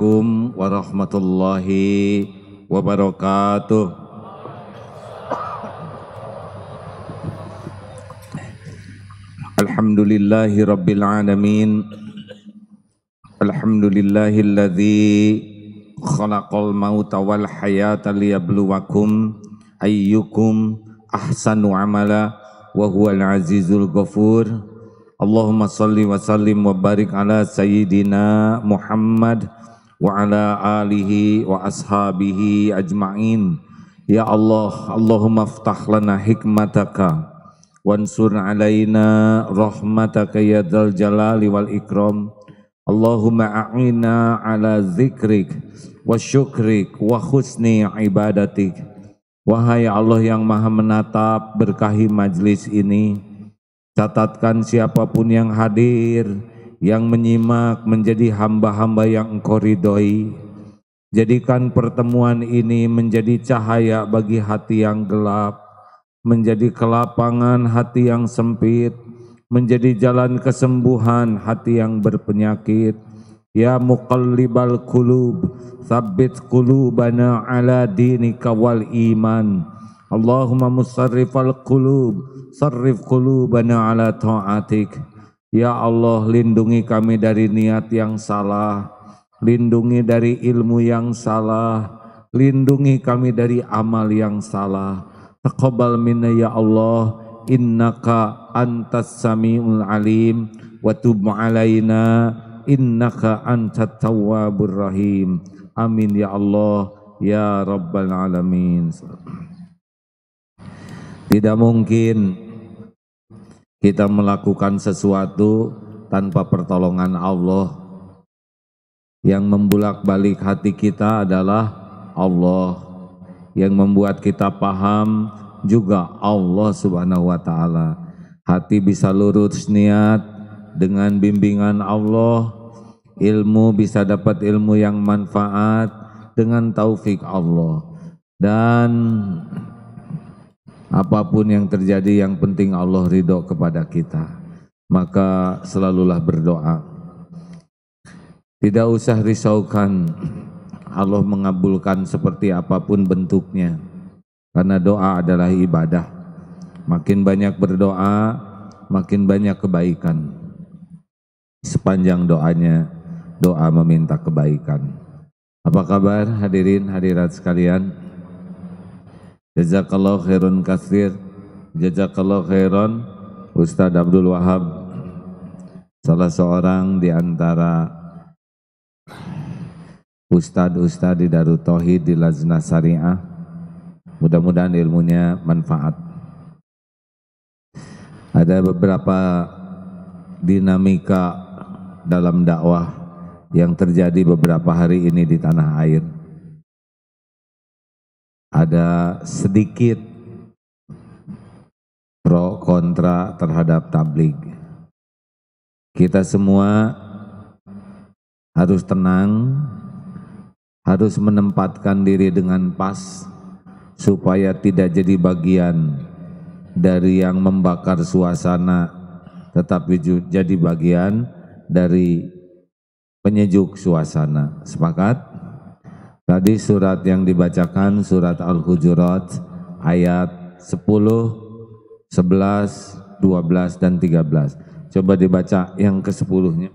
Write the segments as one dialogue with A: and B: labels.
A: Assalamualaikum warahmatullahi wabarakatuh. Alhamdulillahi rabbil alamin. Alhamdulillahilladzi khalaqal mauta wal hayata liyabluwakum ayyukum ahsanu amala wa huwal azizul ghafur. Allahumma salli wa sallim wa barik ala sayyidina Muhammad wa ala alihi wa ashabihi ajma'in. Ya Allah, Allahumma aftah lana hikmataka wansur alaina rahmataka ya dzal jalali wal ikram. Allahumma a'inna ala zikrik wa syukrik wa husni ibadatik. Wahai Allah yang maha menatap, berkahi majlis ini. Catatkan siapapun yang hadir, yang menyimak menjadi hamba-hamba yang Engkau ridhoi. Jadikan pertemuan ini menjadi cahaya bagi hati yang gelap, menjadi kelapangan hati yang sempit, menjadi jalan kesembuhan hati yang berpenyakit. Ya muqallibal qulub, tsabbit qulubana ala dinika wal iman. Allahumma musarrifal qulub, sarrif qulubana ala ta'atik. Ya Allah, lindungi kami dari niat yang salah, lindungi dari ilmu yang salah, lindungi kami dari amal yang salah. Taqabbal minna ya Allah, innaka antas samiul alim, wa tub alaina innaka antat tawwabur rahim. Amin ya Allah ya rabbal alamin. Tidak mungkin kita melakukan sesuatu tanpa pertolongan Allah. Yang membulak-balik hati kita adalah Allah. Yang membuat kita paham juga Allah Subhanahu wa taala. Hati bisa lurus niat dengan bimbingan Allah. Ilmu bisa dapat ilmu yang manfaat dengan taufik Allah. Dan apapun yang terjadi, yang penting Allah ridho kepada kita. Maka selalulah berdoa. Tidak usah risaukan Allah mengabulkan seperti apapun bentuknya. Karena doa adalah ibadah. Makin banyak berdoa, makin banyak kebaikan. Sepanjang doanya, doa meminta kebaikan. Apa kabar hadirin hadirat sekalian? Jazakallahu khairan katsir. Jazakallahu khairan Ustaz Abdul Wahab, salah seorang di antara ustad-ustad di Darut Tauhid di Lajnah Syariah. Mudah-mudahan ilmunya manfaat. Ada beberapa dinamika dalam dakwah yang terjadi beberapa hari ini di tanah air. Ada sedikit pro kontra terhadap tabligh. Kita semua harus tenang, harus menempatkan diri dengan pas supaya tidak jadi bagian dari yang membakar suasana, tetapi jadi bagian dari penyejuk suasana. Sepakat? Tadi surat yang dibacakan surat Al-Hujurat ayat 10, 11, 12 dan 13. Coba dibaca yang ke-10-nya.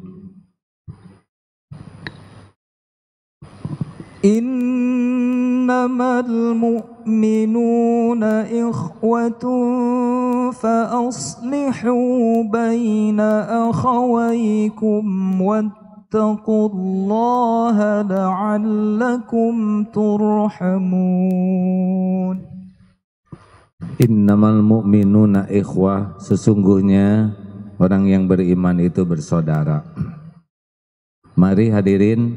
B: Innamal mu'minuna ikhwatun fa aslihu baina akhawaykum wattaqullaha la'allakum turhamun.
A: Innamal mu'minuna ikhwah, sesungguhnya orang yang beriman itu bersaudara. Mari hadirin,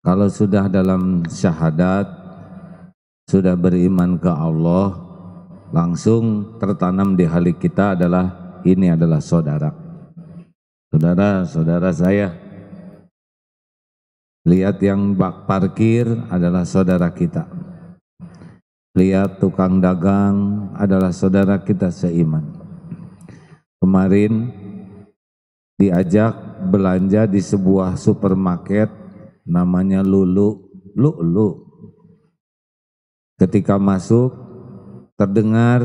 A: kalau sudah dalam syahadat, sudah beriman ke Allah, langsung tertanam di hati kita adalah ini adalah saudara. Saudara saya. Lihat yang bak parkir adalah saudara kita. Lihat tukang dagang adalah saudara kita seiman. Kemarin diajak belanja di sebuah supermarket namanya lulu. Ketika masuk terdengar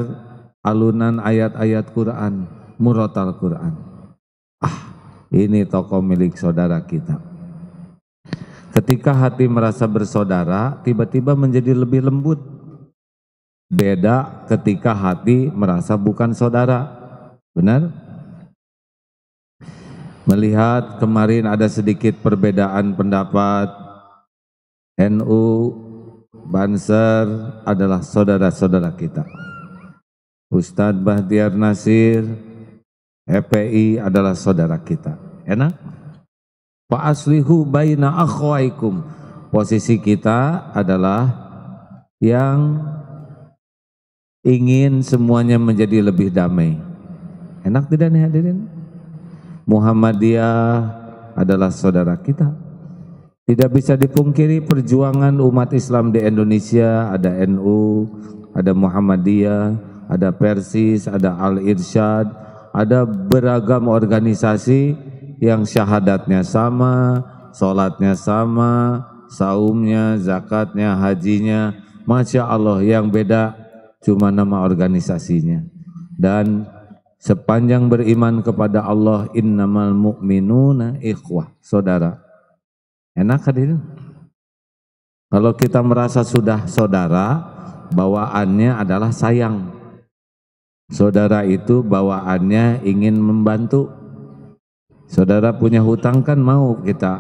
A: alunan ayat-ayat Quran, murotal Quran. Ini toko milik saudara kita. Ketika hati merasa bersaudara, tiba-tiba menjadi lebih lembut. Beda ketika hati merasa bukan saudara. Benar? Melihat kemarin ada sedikit perbedaan pendapat, NU, Banser adalah saudara-saudara kita. Ustadz Bahtiar Nasir, EPI adalah saudara kita. Enak? Fa aslihu baina akhwaikum. Posisi kita adalah yang ingin semuanya menjadi lebih damai. Enak tidak nih hadirin? Muhammadiyah adalah saudara kita. Tidak bisa dipungkiri perjuangan umat Islam di Indonesia, ada NU, ada Muhammadiyah, ada Persis, ada Al-Irsyad, ada beragam organisasi yang syahadatnya sama, sholatnya sama, saumnya, zakatnya, hajinya, Masya Allah, yang beda cuma nama organisasinya. Dan sepanjang beriman kepada Allah, innamal mu'minuna ikhwah, saudara. Enak hadirin? Kalau kita merasa sudah saudara, bawaannya adalah sayang. Saudara itu bawaannya ingin membantu. Saudara punya hutang kan mau kita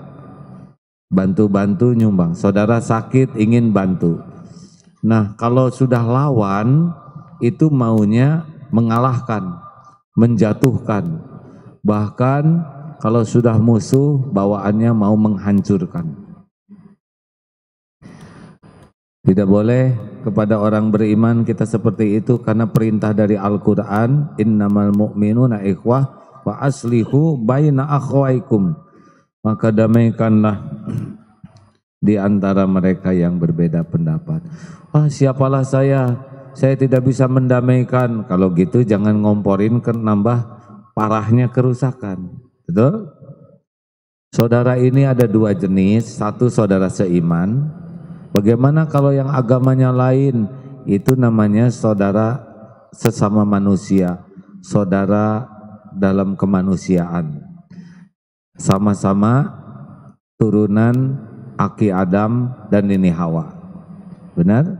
A: bantu-bantu nyumbang. Saudara sakit ingin bantu. Nah, kalau sudah lawan itu maunya mengalahkan, menjatuhkan. Bahkan kalau sudah musuh bawaannya mau menghancurkan. Tidak boleh kepada orang beriman kita seperti itu, karena perintah dari Al-Quran, innamal mu'minuna ikhwah wa aslihu baina akhwaikum, maka damaikanlah di antara mereka yang berbeda pendapat. Siapalah saya tidak bisa mendamaikan. Kalau gitu jangan ngomporin ke nambah parahnya kerusakan. Betul? Saudara ini ada dua jenis, satu saudara seiman. Bagaimana kalau yang agamanya lain? Itu namanya saudara sesama manusia, saudara dalam kemanusiaan. Sama-sama turunan Aki Adam dan Nini Hawa. Benar?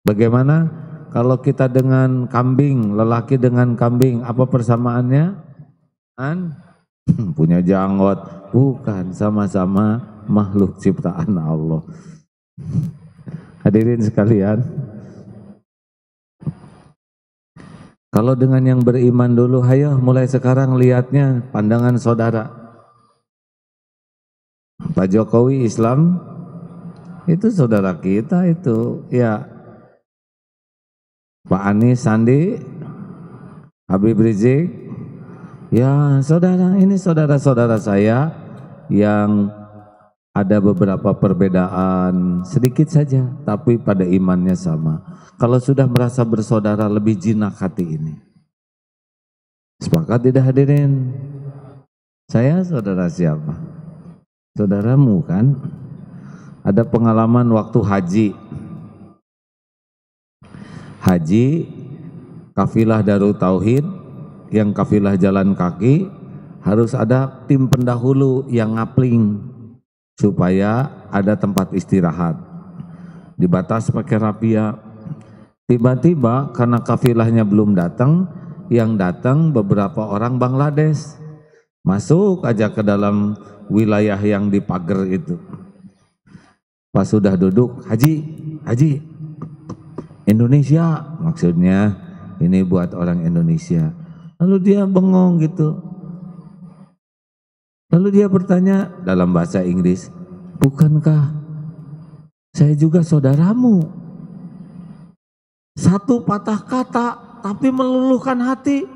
A: Bagaimana kalau kita dengan kambing, lelaki dengan kambing, apa persamaannya? Punya janggot? Bukan, sama-sama makhluk ciptaan Allah. Hadirin sekalian, kalau dengan yang beriman dulu, hayo mulai sekarang lihatnya pandangan saudara. Pak Jokowi Islam itu saudara kita itu, ya. Pak Anies Sandi, Habib Rizik, ya saudara, ini saudara-saudara saya yang ada beberapa perbedaan sedikit saja, tapi pada imannya sama. Kalau sudah merasa bersaudara, lebih jinak hati ini. Sepakat tidak hadirin? Saya saudara siapa? Saudaramu kan? Ada pengalaman waktu haji. Haji, kafilah Darut Tauhid, yang kafilah jalan kaki, harus ada tim pendahulu yang ngapling supaya ada tempat istirahat. Dibatas pakai rapia. Tiba-tiba karena kafilahnya belum datang, yang datang beberapa orang Bangladesh. Masuk aja ke dalam wilayah yang dipagar itu. Pas sudah duduk, Haji, Indonesia, maksudnya ini buat orang Indonesia. Lalu dia bengong gitu. Lalu dia bertanya dalam bahasa Inggris, bukankah saya juga saudaramu? Satu patah kata tapi meluluhkan hati.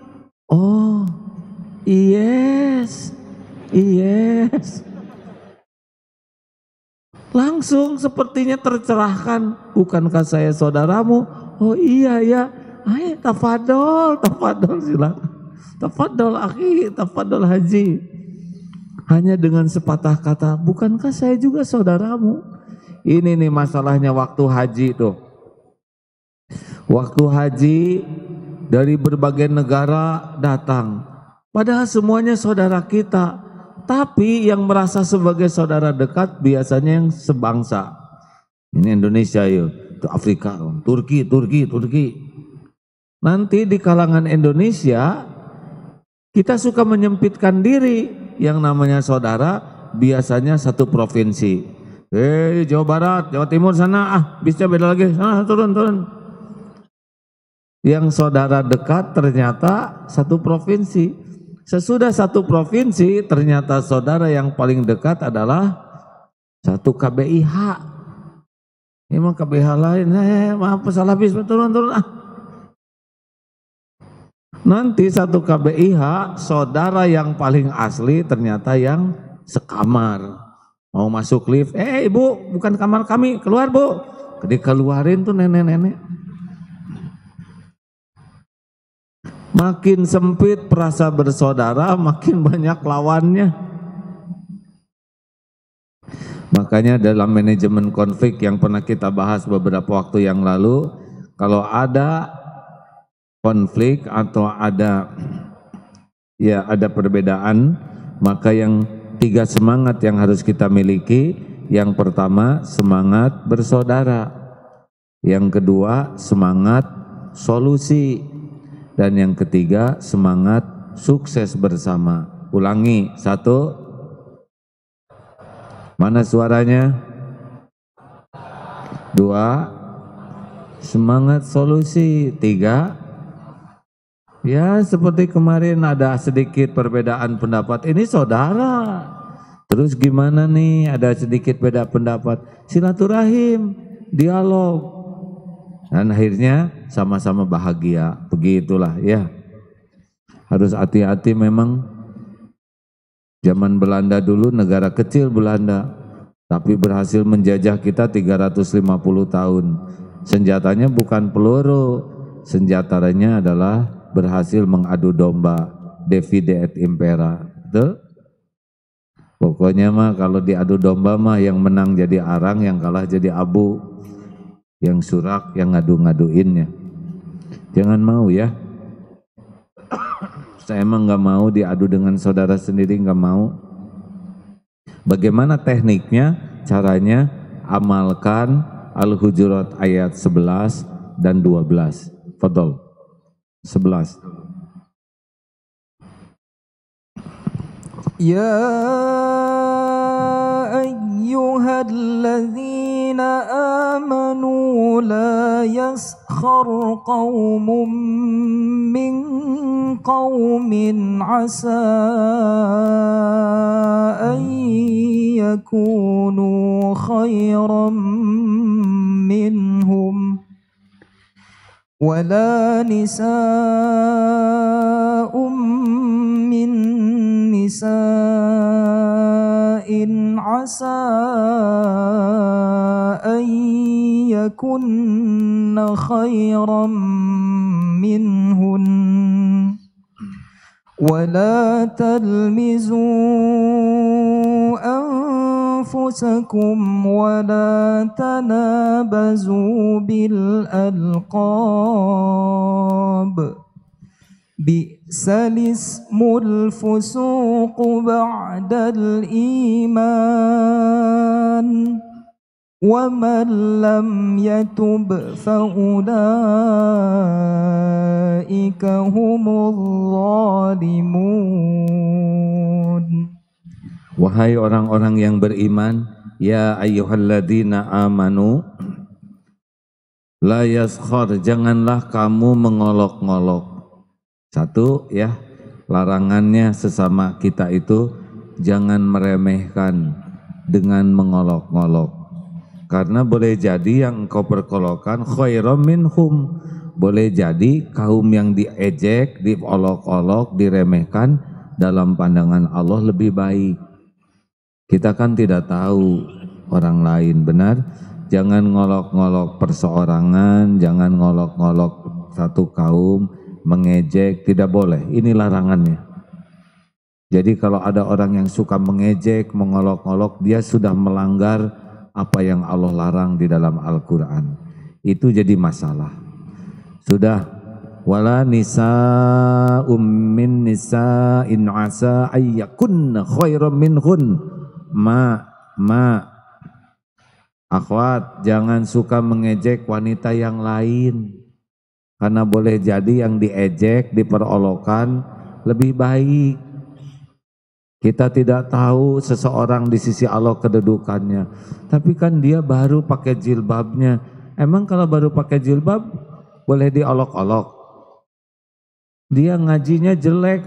A: Oh, yes. Langsung sepertinya tercerahkan. Bukankah saya saudaramu? Oh iya ya. Ayo tafadol silakan. Tafadol akhi, tafadol haji. hanya dengan sepatah kata, bukankah saya juga saudaramu? Ini nih masalahnya waktu haji tuh. Waktu haji dari berbagai negara datang, padahal semuanya saudara kita. Tapi yang merasa sebagai saudara dekat biasanya yang sebangsa. Ini Indonesia yuk, itu Afrika, Turki. Nanti di kalangan Indonesia kita suka menyempitkan diri. Yang namanya saudara biasanya satu provinsi. Jawa Barat, Jawa Timur sana, bisa beda lagi, sana turun. Yang saudara dekat ternyata satu provinsi. Sesudah satu provinsi ternyata saudara yang paling dekat adalah satu KBIH. Emang KBIH lain, maaf salah bis, turun. Nanti satu KBIH saudara yang paling asli ternyata yang sekamar. Mau masuk lift, ibu bukan kamar kami, keluar bu. Dikeluarin tuh nenek-nenek. Makin sempit perasa bersaudara, makin banyak lawannya. Makanya dalam manajemen konflik yang pernah kita bahas beberapa waktu yang lalu, kalau ada konflik atau ada perbedaan, maka yang 3 semangat yang harus kita miliki. Yang pertama, semangat bersaudara. Yang kedua, semangat solusi. Dan yang ketiga, semangat sukses bersama. Ulangi, 1. Mana suaranya? 2. Semangat solusi. 3. Ya seperti kemarin ada sedikit perbedaan pendapat. Ini saudara. Terus gimana nih? Ada sedikit beda pendapat. Silaturahim, dialog. Dan akhirnya sama-sama bahagia, begitulah ya. Harus hati-hati memang. Zaman Belanda dulu negara kecil Belanda, tapi berhasil menjajah kita 350 tahun. Senjatanya bukan peluru, senjatanya adalah berhasil mengadu domba, divide et impera. Betul? Pokoknya mah kalau diadu domba mah yang menang jadi arang, yang kalah jadi abu. Yang surak, yang ngadu-ngaduinnya. Jangan mau ya. Saya emang nggak mau diadu dengan saudara sendiri, nggak mau. Bagaimana tekniknya? Caranya amalkan Al-Hujurat ayat 11 dan 12. Fadol. 11.
B: Ya ayyuhalladzina amanu la yaskhar qaumun min qaumin asa an yakunu khairan minhum wala nisa'un min nisa'in asa an yakunna khairan minhun wala talmizu أنفسكم ولا تنابزوا بالألقاب بئس الاسم الفسوق بعد الإيمان ومن لم يتب فأولئك هم الظالمون.
A: Wahai orang-orang yang beriman, ya ayyuhalladzina amanu, la yaskhar, janganlah kamu mengolok-ngolok. Satu ya, larangannya sesama kita itu jangan meremehkan dengan mengolok-ngolok. Karena boleh jadi yang engkau perkolokkan khairam minhum, boleh jadi kaum yang diejek, diolok-olok, diremehkan dalam pandangan Allah lebih baik. Kita kan tidak tahu orang lain, benar? Jangan ngolok-ngolok perseorangan, jangan ngolok-ngolok satu kaum, mengejek, tidak boleh. Ini larangannya. Jadi kalau ada orang yang suka mengejek, mengolok-olok, dia sudah melanggar apa yang Allah larang di dalam Al-Quran. Itu jadi masalah. Sudah, wala nisa'um min nisa'in asa ayyakunna khairan minhun. Akhwat, jangan suka mengejek wanita yang lain. Karena boleh jadi yang diejek, diperolokan lebih baik. Kita tidak tahu seseorang di sisi Allah kedudukannya. Tapi kan dia baru pakai jilbabnya. Emang kalau baru pakai jilbab boleh diolok-olok? Dia ngajinya jelek,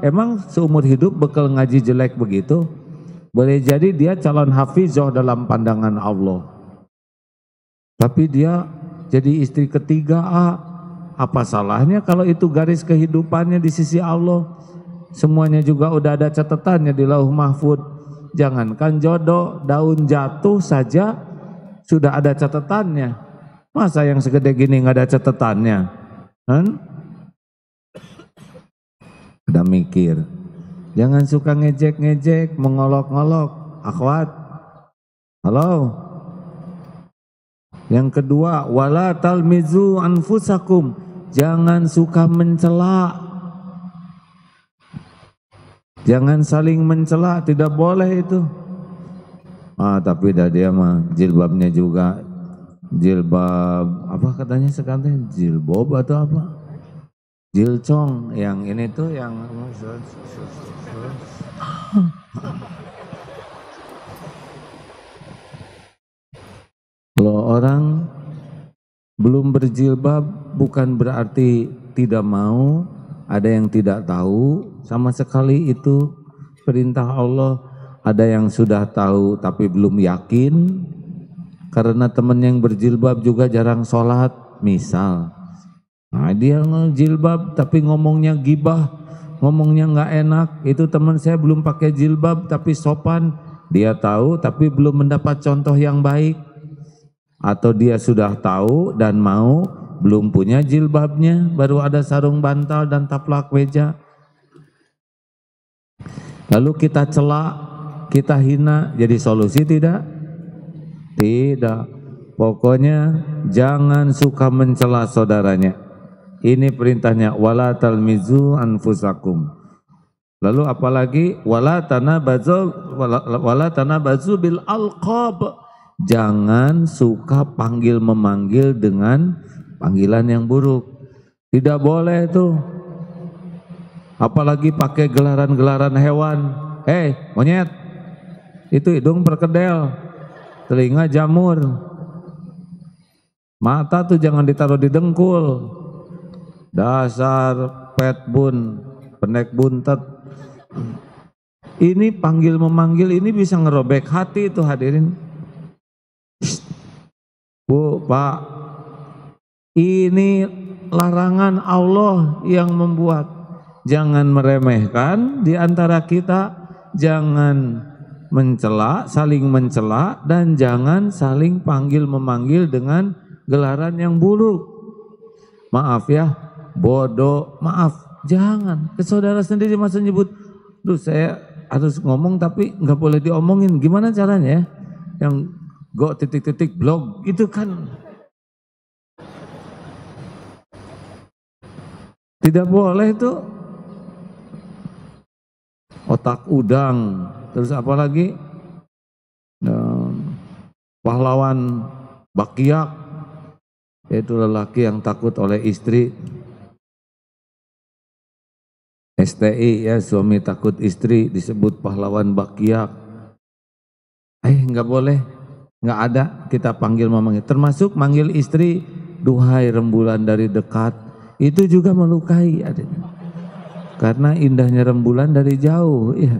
A: emang seumur hidup bekal ngaji jelek begitu? Boleh jadi dia calon hafizah dalam pandangan Allah. Tapi dia jadi istri ketiga, apa salahnya kalau itu garis kehidupannya di sisi Allah? Semuanya juga udah ada catatannya di Lauh Mahfud. Jangankan jodoh, daun jatuh saja sudah ada catatannya. Masa yang segede gini nggak ada catatannya? Udah mikir. Jangan suka ngejek-ngejek, mengolok-olok. Akhwat, halo. Yang kedua, wala talmizu anfusakum. Jangan suka mencela. Jangan saling mencela, tidak boleh itu. Tapi dah dia mah jilbabnya juga jilbab apa katanya sekarang, jilbab atau apa? Jilcong, yang ini tuh yang kalau orang belum berjilbab bukan berarti tidak mau. Ada yang tidak tahu sama sekali itu perintah Allah. Ada yang sudah tahu tapi belum yakin. Karena teman yang berjilbab juga jarang sholat misal. Dia jilbab tapi ngomongnya gibah, ngomongnya nggak enak. Itu teman saya belum pakai jilbab tapi sopan. Dia tahu tapi belum mendapat contoh yang baik. Atau dia sudah tahu dan mau, belum punya jilbabnya, baru ada sarung bantal dan taplak meja. Lalu kita celak, kita hina, jadi solusi tidak? Tidak. Pokoknya jangan suka mencela saudaranya. Ini perintahnya, wala talmizu anfusakum. Lalu apalagi wala tanabazu bil alqab. Jangan suka panggil memanggil dengan panggilan yang buruk. Tidak boleh itu. Apalagi pakai gelaran-gelaran hewan. Monyet. Itu hidung perkedel, telinga jamur. Mata tuh jangan ditaruh di dengkul. Dasar petbun, pendek buntet. Ini panggil memanggil ini bisa ngerobek hati itu hadirin. Bu, Pak, ini larangan Allah yang membuat. Jangan meremehkan di antara kita, jangan mencela, saling mencela, dan jangan saling panggil memanggil dengan gelaran yang buruk. Maaf ya, bodoh, maaf, jangan. Ke saudara sendiri masa nyebut, duh saya harus ngomong tapi nggak boleh diomongin. Gimana caranya ya? Yang go titik-titik blog itu kan tidak boleh itu. Otak udang, terus apa lagi? Pahlawan Bakyak, yaitu lelaki yang takut oleh istri. STI ya, suami takut istri, disebut pahlawan Bakyak. Nggak boleh. Nggak ada kita panggil memanggil, termasuk manggil istri, duhai rembulan dari dekat, itu juga melukai adanya. Karena indahnya rembulan dari jauh, ya.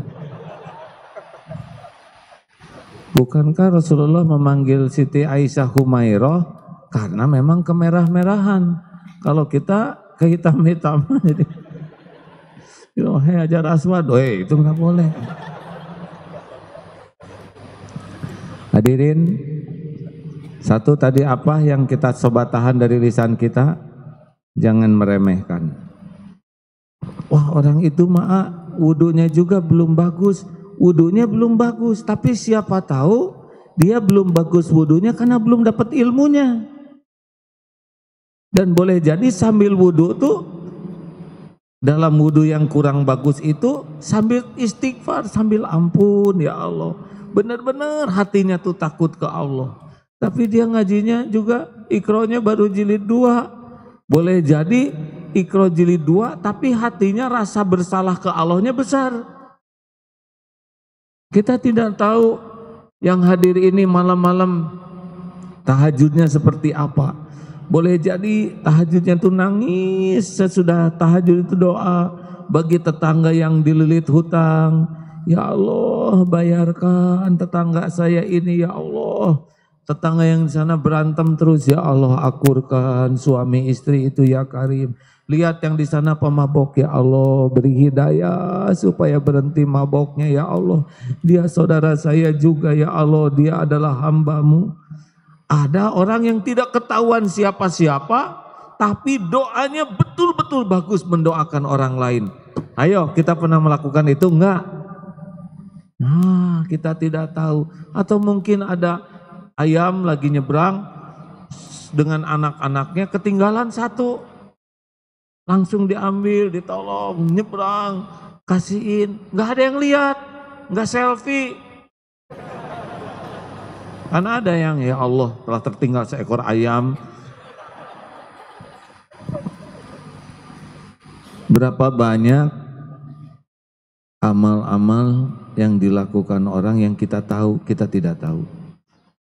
A: Bukankah Rasulullah memanggil Siti Aisyah Humairah karena memang kemerah-merahan? Kalau kita kehitam-hitaman, jadi Hajar Aswad, itu nggak boleh. Hadirin, satu tadi apa yang kita coba tahan dari lisan kita? Jangan meremehkan. Wah, orang itu wudunya juga belum bagus, wudunya belum bagus, tapi siapa tahu dia belum bagus wudunya karena belum dapat ilmunya. Dan boleh jadi sambil wudu tuh, dalam wudu yang kurang bagus itu sambil istighfar, sambil ampun ya Allah. Benar-benar hatinya tuh takut ke Allah. Tapi dia ngajinya juga ikronya baru jilid 2. Boleh jadi ikro jilid 2 tapi hatinya rasa bersalah ke Allahnya besar. Kita tidak tahu yang hadir ini malam-malam tahajudnya seperti apa. Boleh jadi tahajudnya itu nangis, sesudah tahajud itu doa bagi tetangga yang dililit hutang. Ya Allah, bayarkan tetangga saya ini ya Allah. Tetangga yang di sana berantem terus, ya Allah akurkan suami istri itu ya Karim. Lihat yang di sana pemabok, ya Allah beri hidayah supaya berhenti maboknya ya Allah. Dia saudara saya juga ya Allah, dia adalah hamba-Mu. Ada orang yang tidak ketahuan siapa-siapa, tapi doanya betul-betul bagus mendoakan orang lain. Ayo, kita pernah melakukan itu enggak? Nah, kita tidak tahu. Atau mungkin ada ayam lagi nyebrang dengan anak-anaknya, ketinggalan satu. Langsung diambil, ditolong, nyebrang, kasihin. Enggak ada yang lihat, enggak selfie. Karena ada yang ya Allah telah tertinggal seekor ayam. Berapa banyak amal-amal yang dilakukan orang yang kita tahu, kita tidak tahu.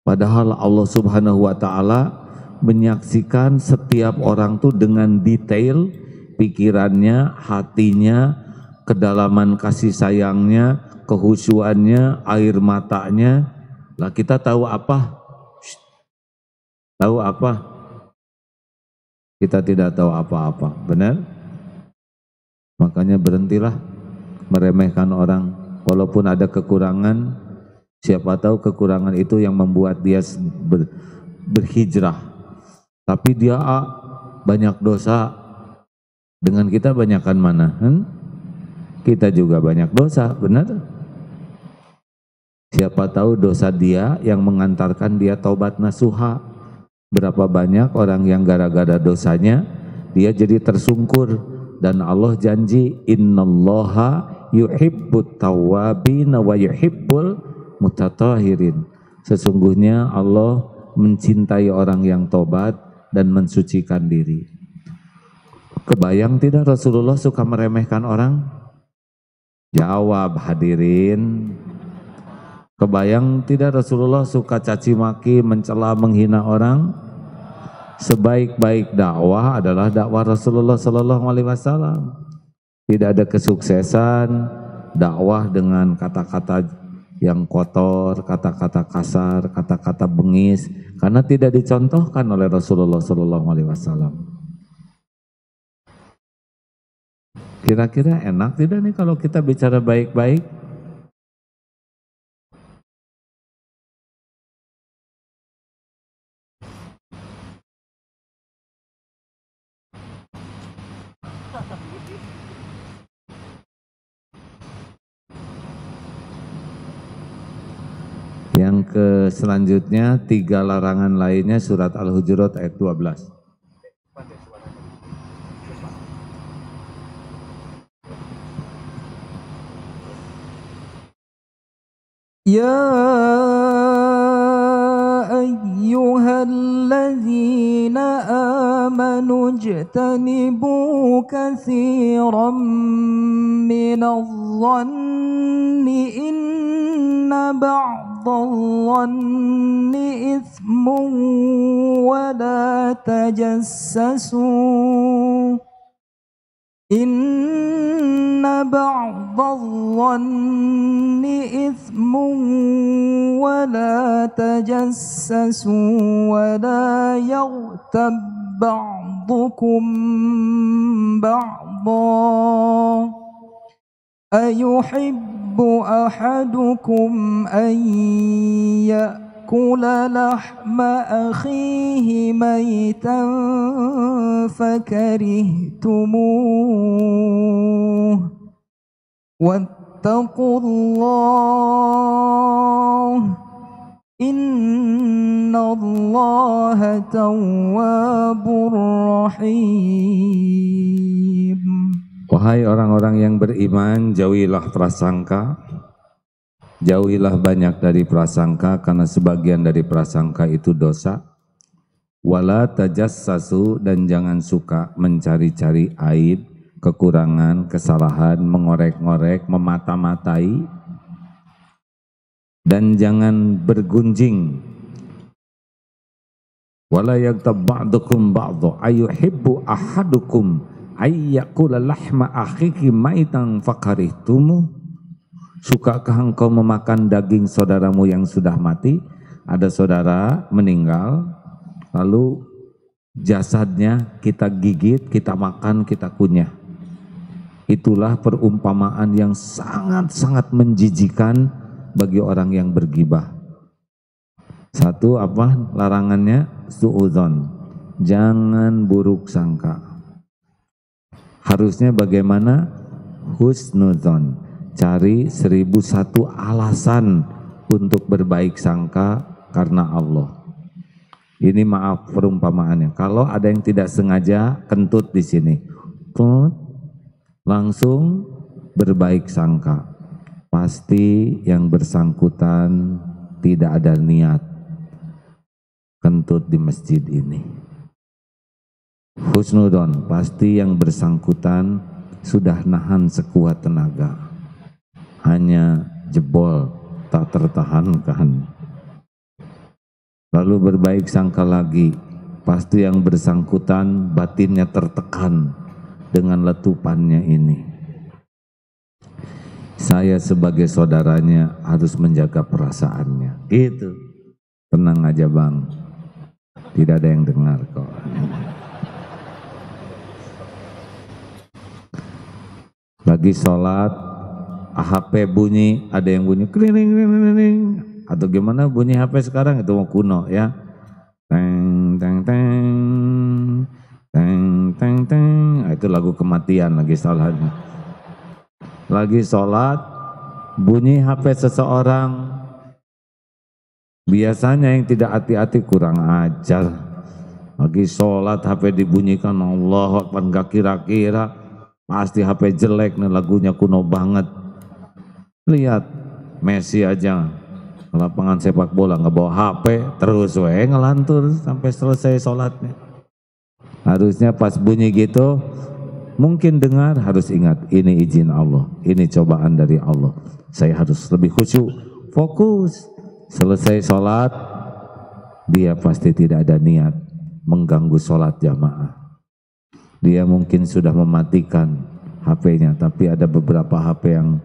A: Padahal Allah Subhanahu wa Ta'ala menyaksikan setiap orang tuh dengan detail pikirannya, hatinya, kedalaman kasih sayangnya, kehusuannya, air matanya. Lah kita tahu apa? Tahu apa? Kita tidak tahu apa-apa, benar? Makanya berhentilah meremehkan orang. Walaupun ada kekurangan, siapa tahu kekurangan itu yang membuat dia berhijrah. Tapi dia banyak dosa, dengan kita banyakkan mana? Kita juga banyak dosa, benar? Siapa tahu dosa dia yang mengantarkan dia taubat nasuha. Berapa banyak orang yang gara-gara dosanya dia jadi tersungkur, dan Allah janji innallaha yuhibbut tawwabin wa yuhibbul mutatahhirin. Sesungguhnya Allah mencintai orang yang tobat dan mensucikan diri. Kebayang tidak Rasulullah suka meremehkan orang? Jawab hadirin. Kebayang tidak Rasulullah suka caci maki, mencela, menghina orang? Sebaik-baik dakwah adalah dakwah Rasulullah Sallallahu Alaihi Wasallam. Tidak ada kesuksesan dakwah dengan kata-kata yang kotor, kata-kata kasar, kata-kata bengis, karena tidak dicontohkan oleh Rasulullah Sallallahu Alaihi Wasallam. Kira-kira enak tidak nih kalau kita bicara baik-baik? Yang ke selanjutnya 3 larangan lainnya surat Al-Hujurat ayat 12.
B: Ya ayyuhalladzina amanu ijtanibu katsiran minadh-dhanni inna ba'dadh-dhanni ithmun wa la tajassasu inna ba'dadh-dhanni ithmun wa la tajassasu wa la yaghtab ba'dukum ba'dha ayuhibbu ahadukum an ya'kula lahma akhihi maytan fakarihtumuh واتقوا الله إن الله تواب رحيم.
A: Wahai orang-orang yang beriman, jauhilah prasangka, jauhilah banyak dari prasangka, karena sebagian dari prasangka itu dosa. Wala tajassasu, dan jangan suka mencari-cari aib, kekurangan, kesalahan, mengorek-ngorek, memata-matai, dan jangan bergunjing. Wala yaghtab ba'dukum ba'dha ayuhibbu ahadukum ayyakula lahma akhiki maitan fakarihtumu. Sukakah engkau memakan daging saudaramu yang sudah mati? Ada saudara meninggal, lalu jasadnya kita gigit, kita makan, kita kunyah. Itulah perumpamaan yang sangat-sangat menjijikan bagi orang yang bergibah. Satu, apa larangannya? Suudzon, jangan buruk sangka. Harusnya bagaimana? Husnudzon, cari 1001 alasan untuk berbaik sangka karena Allah. Ini maaf perumpamaannya. Kalau ada yang tidak sengaja kentut di sini, langsung berbaik sangka. Pasti yang bersangkutan tidak ada niat kentut di masjid ini. Husnudon, pasti yang bersangkutan sudah nahan sekuat tenaga, hanya jebol tak tertahankan. Lalu berbaik sangka lagi, pasti yang bersangkutan batinnya tertekan dengan letupannya ini. Saya sebagai saudaranya harus menjaga perasaannya. Itu tenang aja bang, tidak ada yang dengar kok. Lagi sholat, HP bunyi, ada yang bunyi kering, atau gimana bunyi HP sekarang itu mau kuno ya, teng teng teng teng teng teng, itu lagu kematian lagi sholat. Lagi sholat, bunyi HP seseorang, biasanya yang tidak hati-hati kurang ajar. Lagi sholat HP dibunyikan, Allahu Akbar, enggak kira-kira. Pasti HP jelek nih, lagunya kuno banget. Lihat Messi aja lapangan sepak bola nggak bawa HP, terus ngelantur sampai selesai sholatnya. Harusnya pas bunyi gitu, mungkin dengar, harus ingat ini izin Allah, ini cobaan dari Allah. Saya harus lebih khusyuk, fokus. Selesai sholat, dia pasti tidak ada niat mengganggu sholat jamaah. Dia mungkin sudah mematikan HP-nya, tapi ada beberapa HP yang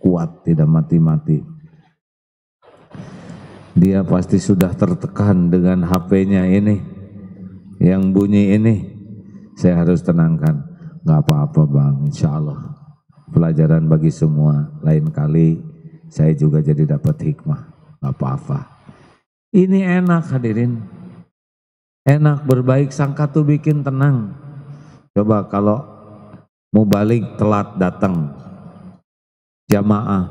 A: kuat, tidak mati-mati. Dia pasti sudah tertekan dengan HP-nya ini, yang bunyi ini. Saya harus tenangkan. Nggak apa-apa bang, insya Allah. Pelajaran bagi semua, lain kali saya juga jadi dapat hikmah. Nggak apa-apa. Ini enak hadirin. Enak, berbaik sangka tuh bikin tenang. Coba kalau mau balik telat datang jamaah,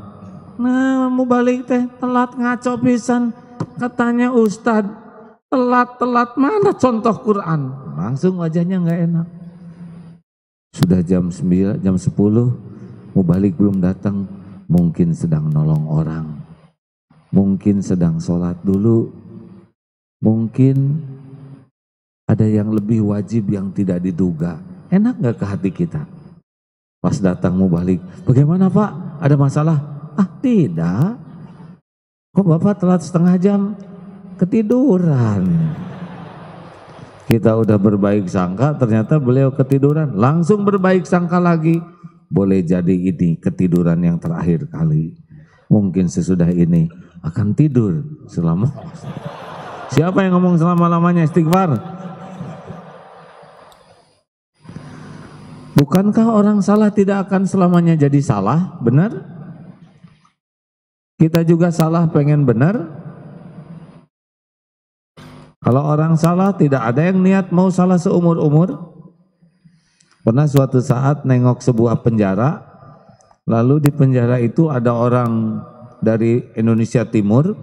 A: nah mau balik teh telat ngaco pisan, katanya Ustadz telat mana contoh Quran, langsung wajahnya nggak enak. Sudah jam 9, jam 10 mau balik belum datang, mungkin sedang nolong orang, mungkin sedang sholat dulu, mungkin ada yang lebih wajib yang tidak diduga. Enak gak ke hati kita? Pas datang mau balik, bagaimana Pak? Ada masalah? Ah tidak. Kok Bapak telat setengah jam? Ketiduran. Kita udah berbaik sangka, ternyata beliau ketiduran. Langsung berbaik sangka lagi. Boleh jadi ini ketiduran yang terakhir kali. Mungkin sesudah ini akan tidur selama. Siapa yang ngomong selama-lamanya istighfar? Bukankah orang salah tidak akan selamanya jadi salah? Benar? Kita juga salah pengen benar. Kalau orang salah tidak ada yang niat mau salah seumur-umur. Pernah suatu saat nengok sebuah penjara, Lalu di penjara itu ada orang dari Indonesia Timur,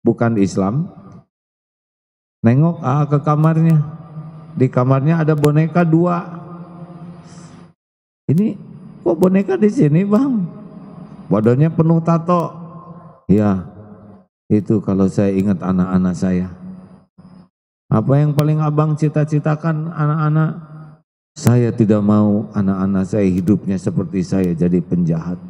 A: bukan Islam, nengok ke kamarnya. Di kamarnya ada boneka 2. Ini kok boneka di sini bang? Badannya penuh tato. Ya, itu kalau saya ingat anak-anak saya. Apa yang paling abang cita-citakan anak-anak? Saya tidak mau anak-anak saya hidupnya seperti saya jadi penjahat.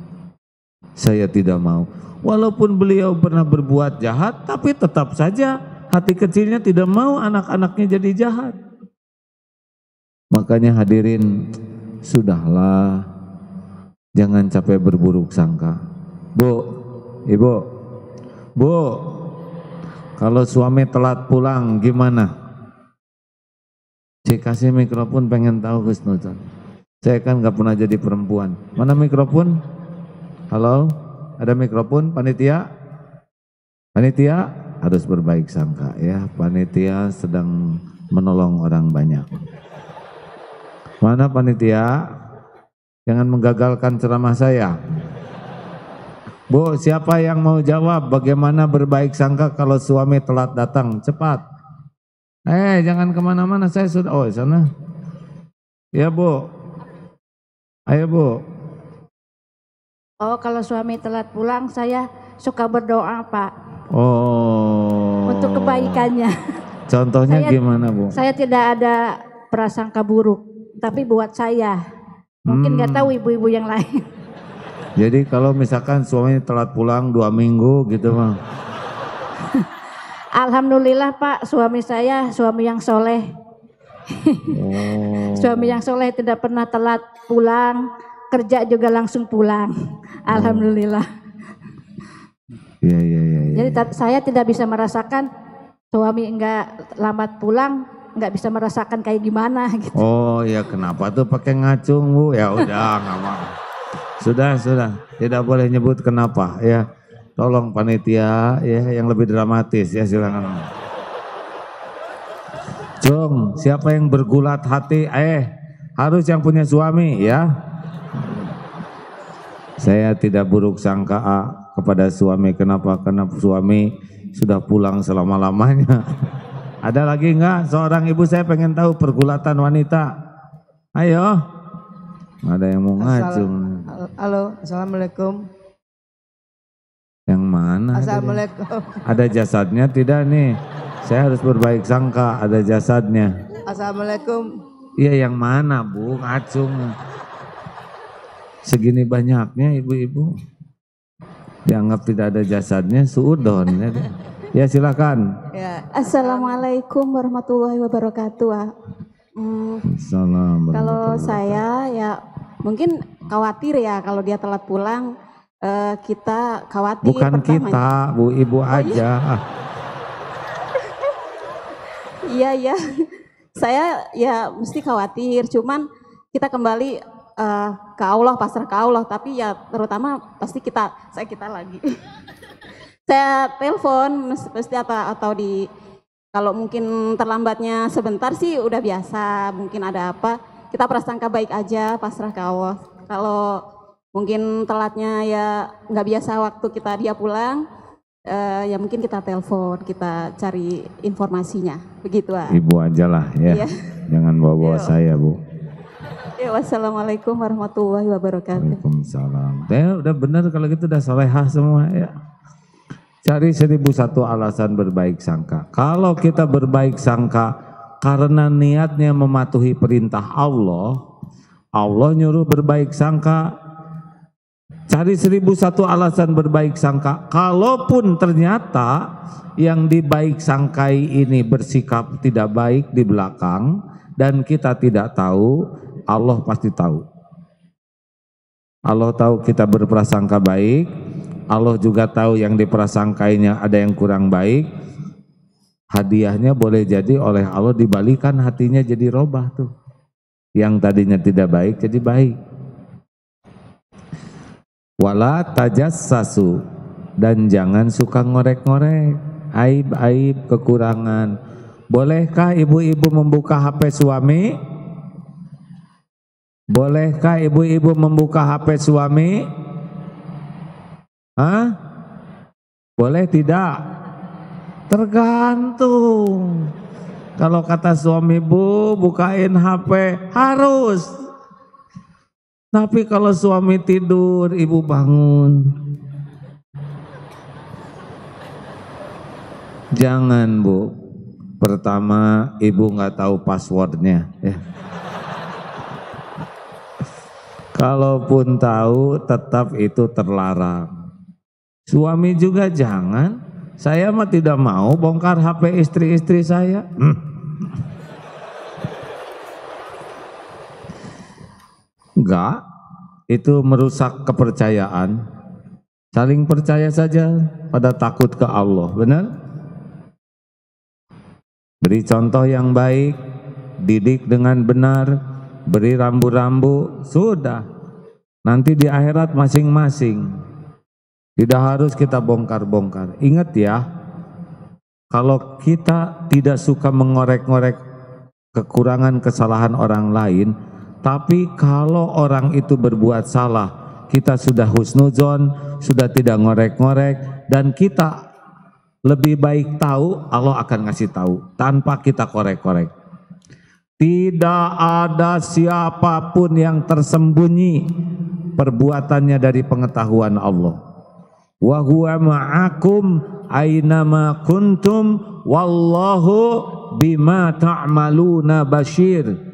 A: Saya tidak mau. Walaupun beliau pernah berbuat jahat, tapi tetap saja hati kecilnya tidak mau anak-anaknya jadi jahat. Makanya hadirin, sudahlah, jangan capek berburuk sangka. Bu, ibu, bu, kalau suami telat pulang gimana? Saya kasih mikrofon, pengen tahu Gus Nuzul. Saya kan nggak pernah jadi perempuan. Mana mikrofon? Halo, ada mikrofon? Panitia? Panitia harus berbaik sangka ya. Panitia sedang menolong orang banyak. Mana panitia? Jangan menggagalkan ceramah saya. Bu, siapa yang mau jawab bagaimana berbaik sangka kalau suami telat datang? Cepat. Jangan kemana-mana, saya sudah, sana. Ya bu, ayo bu.
C: Oh, kalau suami telat pulang, saya suka berdoa Pak.
A: Oh.
C: Untuk kebaikannya.
A: Contohnya gimana bu?
C: Saya tidak ada prasangka buruk, tapi buat saya. Mungkin nggak tahu ibu-ibu yang lain.
A: Jadi kalau misalkan suami telat pulang 2 minggu gitu bang.
C: Alhamdulillah Pak, suami saya suami yang soleh. Suami yang soleh tidak pernah telat pulang, kerja juga langsung pulang. Alhamdulillah.
A: Iya.
C: Jadi saya tidak bisa merasakan suami enggak lambat pulang, enggak bisa merasakan kayak gimana gitu.
A: Oh ya, kenapa tuh pakai ngacung bu? Ya udah nggak mau. Sudah, tidak boleh nyebut kenapa ya. Tolong panitia ya yang lebih dramatis ya, silakan. Jong, siapa yang bergulat hati? Harus yang punya suami ya. Saya tidak buruk sangka kepada suami. Kenapa? Karena suami sudah pulang selama-lamanya. Ada lagi enggak seorang ibu, saya pengen tahu pergulatan wanita. Ayo. Ada yang mau ngacung.
D: Halo, assalamualaikum.
A: Yang mana?
D: Assalamualaikum.
A: Ada jasadnya tidak nih? Saya harus berbaik sangka, ada jasadnya.
D: Assalamualaikum.
A: Iya, yang mana bu? Ngacung. Segini banyaknya ibu-ibu. Dianggap tidak ada jasadnya, suudon. Ya silakan.
D: Ya.
E: Assalamualaikum warahmatullahi wabarakatuh.
A: Assalamualaikum.
E: Kalau saya ya mungkin khawatir ya kalau dia telat pulang. Kita khawatir.
A: Bukan kita, bu, ibu aja.
E: Iya. Saya ya mesti khawatir. Cuman kita kembali ke Allah, pasrah ke Allah. Tapi ya terutama pasti kita lagi. Saya telepon pasti atau di kalau mungkin terlambatnya sebentar sih udah biasa. Mungkin ada apa? Kita prasangka baik aja, pasrah ke Allah. Kalau mungkin telatnya ya nggak biasa waktu dia pulang, ya mungkin kita telepon, kita cari informasinya, begitu ah.
A: Ibu aja lah ya, jangan bawa-bawa saya bu.
E: Ya, wassalamualaikum warahmatullahi wabarakatuh.
A: Waalaikumsalam. Udah benar kalau gitu, udah salehah semua ya. Cari 1001 alasan berbaik sangka. Kalau kita berbaik sangka karena niatnya mematuhi perintah Allah, Allah nyuruh berbaik sangka. Cari 1001 alasan berbaik sangka. Kalaupun ternyata yang dibaik sangkai ini bersikap tidak baik di belakang dan kita tidak tahu, Allah pasti tahu. Allah tahu kita berprasangka baik, Allah juga tahu yang diprasangkainya ada yang kurang baik. Hadiahnya boleh jadi oleh Allah dibalikan hatinya jadi robah tuh. Yang tadinya tidak baik jadi baik. Wala tajassasu, dan jangan suka ngorek-ngorek aib-aib, kekurangan. Bolehkah ibu-ibu membuka HP suami? Bolehkah ibu-ibu membuka HP suami? Hah? Boleh tidak? Tergantung. Kalau kata suami, Bu, bukain HP, harus. Tapi kalau suami tidur, ibu bangun. Jangan, Bu. Pertama, ibu nggak tahu passwordnya. Ya. Kalaupun tahu, tetap itu terlarang. Suami juga jangan. Saya mah tidak mau bongkar HP istri-istri saya. Enggak, itu merusak kepercayaan. Saling percaya saja pada takut ke Allah, benar? Beri contoh yang baik, didik dengan benar, beri rambu-rambu, sudah. Nanti di akhirat masing-masing. Tidak harus kita bongkar-bongkar. Ingat ya, kalau kita tidak suka mengorek-ngorek kekurangan kesalahan orang lain, tapi kalau orang itu berbuat salah, kita sudah husnuzon, sudah tidak ngorek-ngorek, dan kita lebih baik tahu, Allah akan ngasih tahu tanpa kita korek-korek. Tidak ada siapapun yang tersembunyi perbuatannya dari pengetahuan Allah. Wa huwa ma'akum aynama kuntum wallahu bima ta'maluna basyir.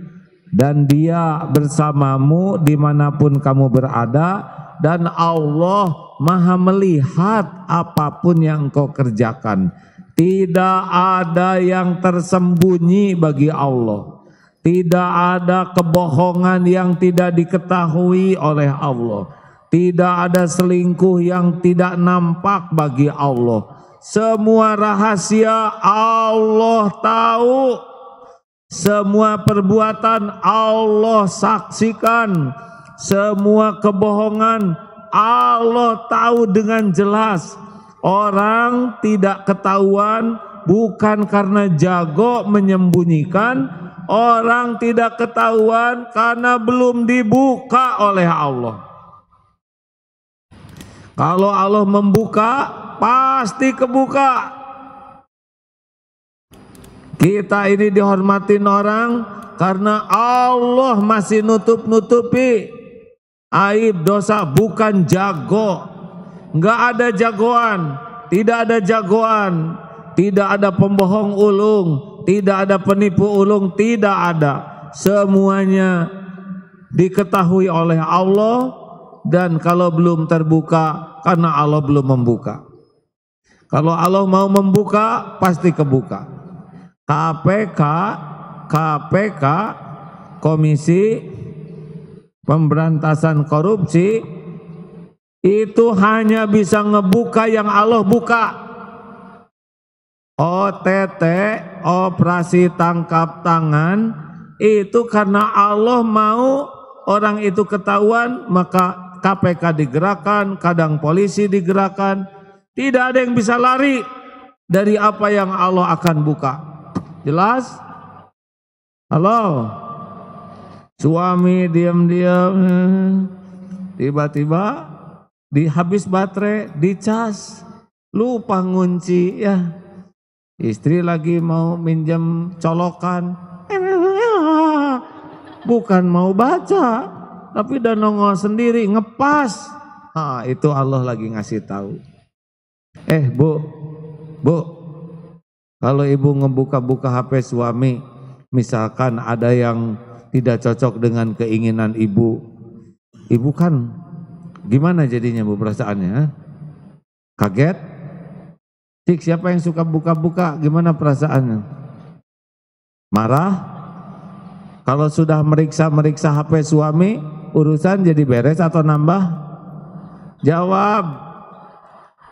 A: Dan dia bersamamu dimanapun kamu berada, dan Allah maha melihat apapun yang engkau kerjakan. Tidak ada yang tersembunyi bagi Allah. Tidak ada kebohongan yang tidak diketahui oleh Allah. Tidak ada selingkuh yang tidak nampak bagi Allah. Semua rahasia Allah tahu. Semua perbuatan Allah saksikan. Semua kebohongan Allah tahu dengan jelas. Orang tidak ketahuan bukan karena jago menyembunyikan. Orang tidak ketahuan karena belum dibuka oleh Allah. Kalau Allah membuka, pasti kebuka. Kita ini dihormatin orang karena Allah masih nutup-nutupi aib dosa, bukan jago. Enggak ada jagoan, tidak ada jagoan, tidak ada pembohong ulung, tidak ada penipu ulung, tidak ada. Semuanya diketahui oleh Allah. Dan kalau belum terbuka, karena Allah belum membuka. Kalau Allah mau membuka, pasti kebuka. KPK, Komisi Pemberantasan Korupsi, itu hanya bisa ngebuka yang Allah buka. OTT, operasi tangkap tangan, itu karena Allah mau orang itu ketahuan, maka KPK digerakkan, kadang polisi digerakkan. Tidak ada yang bisa lari dari apa yang Allah akan buka. Jelas? Halo? Suami diam-diam, tiba-tiba habis baterai, dicas, lupa ngunci ya. Istri lagi mau minjem colokan, bukan mau baca, tapi udah nongol sendiri, ngepas. Itu Allah lagi ngasih tahu. Bu, kalau ibu ngebuka-buka HP suami, misalkan ada yang tidak cocok dengan keinginan ibu kan gimana jadinya bu perasaannya? Kaget? Cik, siapa yang suka buka-buka, gimana perasaannya? Marah? Kalau sudah meriksa HP suami, urusan jadi beres atau nambah? Jawab.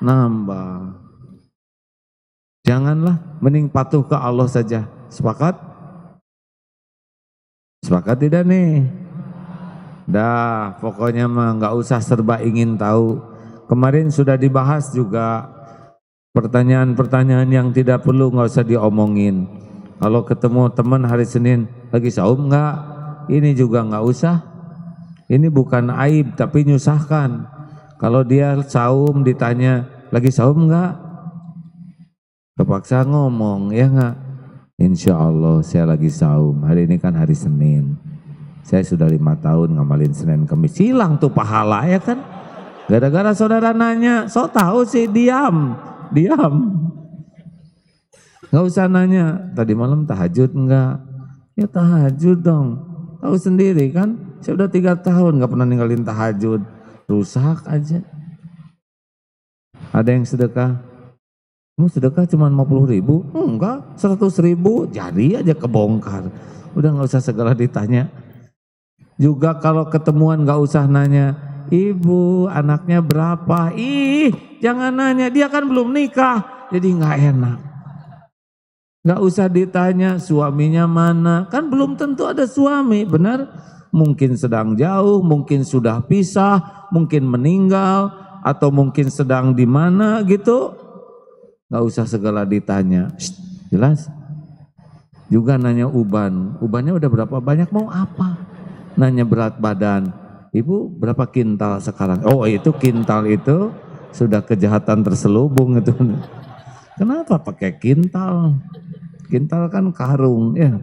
A: Nambah. Janganlah, mending patuh ke Allah saja. Sepakat? Sepakat tidak nih? Dah, pokoknya mah nggak usah serba ingin tahu. Kemarin sudah dibahas juga pertanyaan-pertanyaan yang tidak perlu, nggak usah diomongin. Kalau ketemu teman hari Senin, lagi saum nggak? Ini juga nggak usah. Ini bukan aib tapi nyusahkan. Kalau dia saum ditanya, lagi saum enggak? Terpaksa ngomong, ya enggak? Insya Allah saya lagi saum, hari ini kan hari Senin. Saya sudah 5 tahun ngamalin Senin Kamis. Hilang tuh pahala ya kan? Gara-gara saudara nanya, so tahu sih diam. Nggak usah nanya, tadi malam tahajud enggak? Ya tahajud dong, tahu sendiri kan? Saya udah 3 tahun nggak pernah ninggalin tahajud, rusak aja. Ada yang sedekah? Mau sedekah cuma 50.000? Enggak, 100.000 jadi aja kebongkar. Udah nggak usah segala ditanya. Juga kalau ketemuan nggak usah nanya, ibu anaknya berapa? Ih, jangan nanya, dia kan belum nikah, jadi nggak enak. Nggak usah ditanya suaminya mana, kan belum tentu ada suami, benar? Mungkin sedang jauh, mungkin sudah pisah, mungkin meninggal, atau mungkin sedang di mana gitu. Nggak usah segala ditanya. Shh, jelas? Juga nanya ubannya udah berapa banyak, mau apa? Nanya berat badan, ibu berapa kintal sekarang? Oh itu kintal itu sudah kejahatan terselubung itu. Kenapa pakai kintal? Kintal kan karung ya.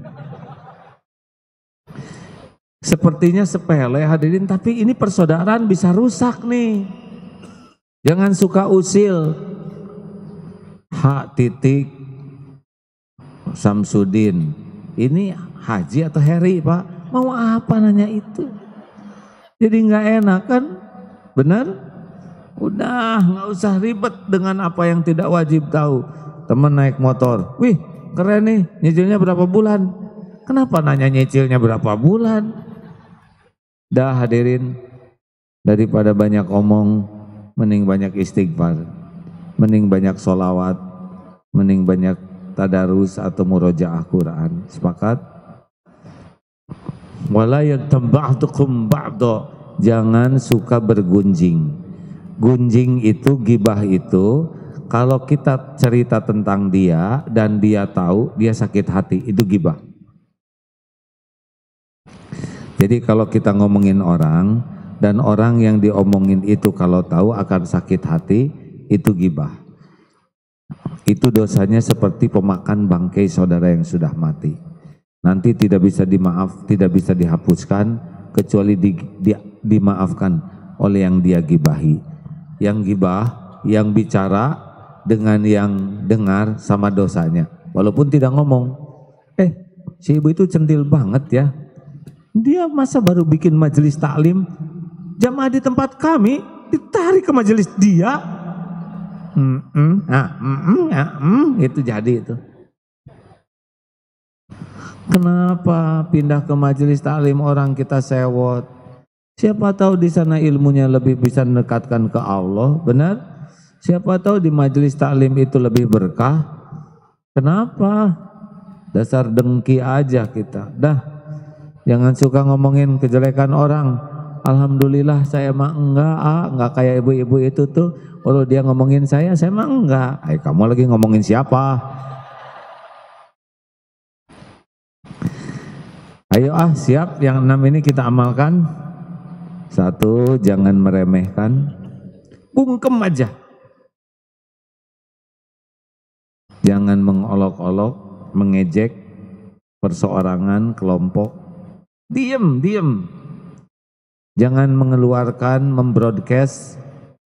A: Sepertinya sepele hadirin, tapi ini persaudaraan bisa rusak nih. Jangan suka usil. H. Samsudin. Ini Haji atau Heri Pak? Mau apa nanya itu? Jadi nggak enak kan? Benar? Udah nggak usah ribet dengan apa yang tidak wajib tahu. Teman naik motor, wih keren nih, nyicilnya berapa bulan? Kenapa nanya nyicilnya berapa bulan? Dah hadirin, daripada banyak omong, mending banyak istighfar, mending banyak sholawat, mending banyak tadarus atau murojaah Quran. Sepakat? Wala yaktab ba'dukum ba'da, jangan suka bergunjing. Gunjing itu, gibah itu, kalau kita cerita tentang dia dan dia tahu, dia sakit hati, itu gibah. Jadi kalau kita ngomongin orang dan orang yang diomongin itu kalau tahu akan sakit hati, itu gibah. Itu dosanya seperti pemakan bangkai saudara yang sudah mati. Nanti tidak bisa tidak bisa dihapuskan kecuali dimaafkan oleh yang dia gibahi. Yang gibah, yang bicara dengan yang dengar sama dosanya. Walaupun tidak ngomong, si ibu itu centil banget ya. Dia masa baru bikin majelis taklim, jamaah di tempat kami ditarik ke majelis dia. Itu jadi itu. Kenapa pindah ke majelis taklim orang kita sewot? Siapa tahu di sana ilmunya lebih bisa mendekatkan ke Allah, benar? Siapa tahu di majelis taklim itu lebih berkah. Kenapa? Dasar dengki aja kita. Dah, jangan suka ngomongin kejelekan orang. Alhamdulillah saya mah enggak kayak ibu-ibu itu tuh. Kalau dia ngomongin saya mah enggak. Kamu lagi ngomongin siapa? Ayo siap, yang 6 ini kita amalkan. 1, jangan meremehkan, bungkem aja. Jangan mengolok-olok, mengejek perseorangan, kelompok. Diem. Jangan mengeluarkan, membroadcast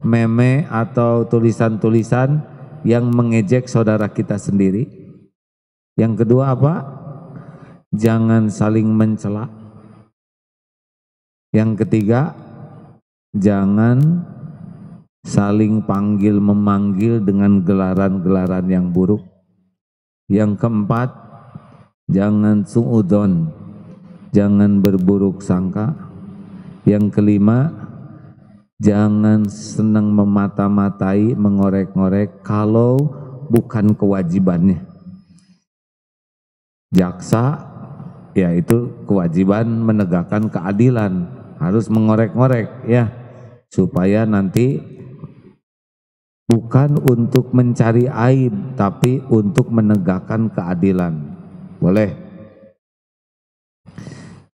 A: meme atau tulisan-tulisan yang mengejek saudara kita sendiri. Yang kedua apa? Jangan saling mencela. Yang ketiga, jangan saling panggil memanggil dengan gelaran-gelaran yang buruk. Yang keempat, jangan su'udon, jangan berburuk sangka. Yang kelima, jangan senang memata-matai, mengorek-ngorek kalau bukan kewajibannya. Jaksa, ya itu kewajiban menegakkan keadilan, harus mengorek-ngorek ya, supaya nanti bukan untuk mencari aib, tapi untuk menegakkan keadilan. Boleh.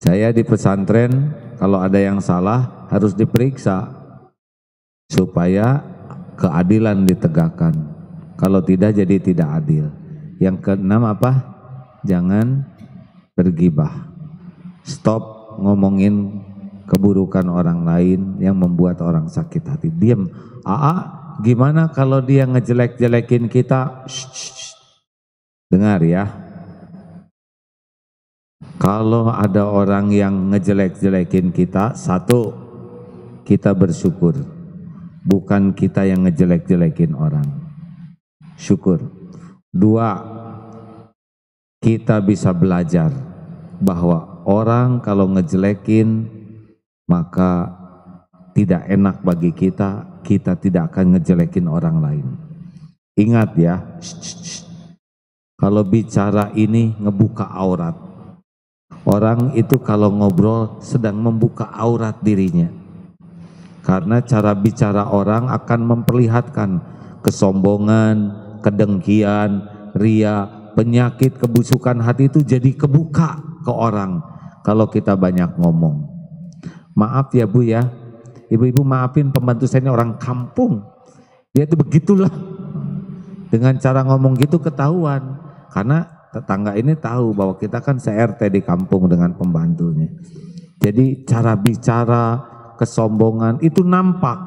A: Saya di pesantren kalau ada yang salah harus diperiksa supaya keadilan ditegakkan. Kalau tidak jadi tidak adil. Yang keenam apa? Jangan bergibah. Stop ngomongin keburukan orang lain yang membuat orang sakit hati. Diam. Gimana kalau dia ngejelek-jelekin kita? Shh. Dengar ya. Kalau ada orang yang ngejelek-jelekin kita, satu, kita bersyukur. Bukan kita yang ngejelek-jelekin orang. Syukur. Dua, kita bisa belajar bahwa orang kalau ngejelekin maka tidak enak bagi kita, kita tidak akan ngejelekin orang lain. Ingat ya, kalau bicara ini ngebuka aurat. Orang itu kalau ngobrol sedang membuka aurat dirinya. Karena cara bicara orang akan memperlihatkan kesombongan, kedengkian, ria, penyakit kebusukan hati itu jadi kebuka ke orang kalau kita banyak ngomong. Maaf ya Bu ya, ibu-ibu maafin pembantu saya ini orang kampung. Dia itu begitulah. Dengan cara ngomong gitu ketahuan. Karena tetangga ini tahu bahwa kita kan se-RT di kampung dengan pembantunya. Jadi cara bicara, kesombongan itu nampak.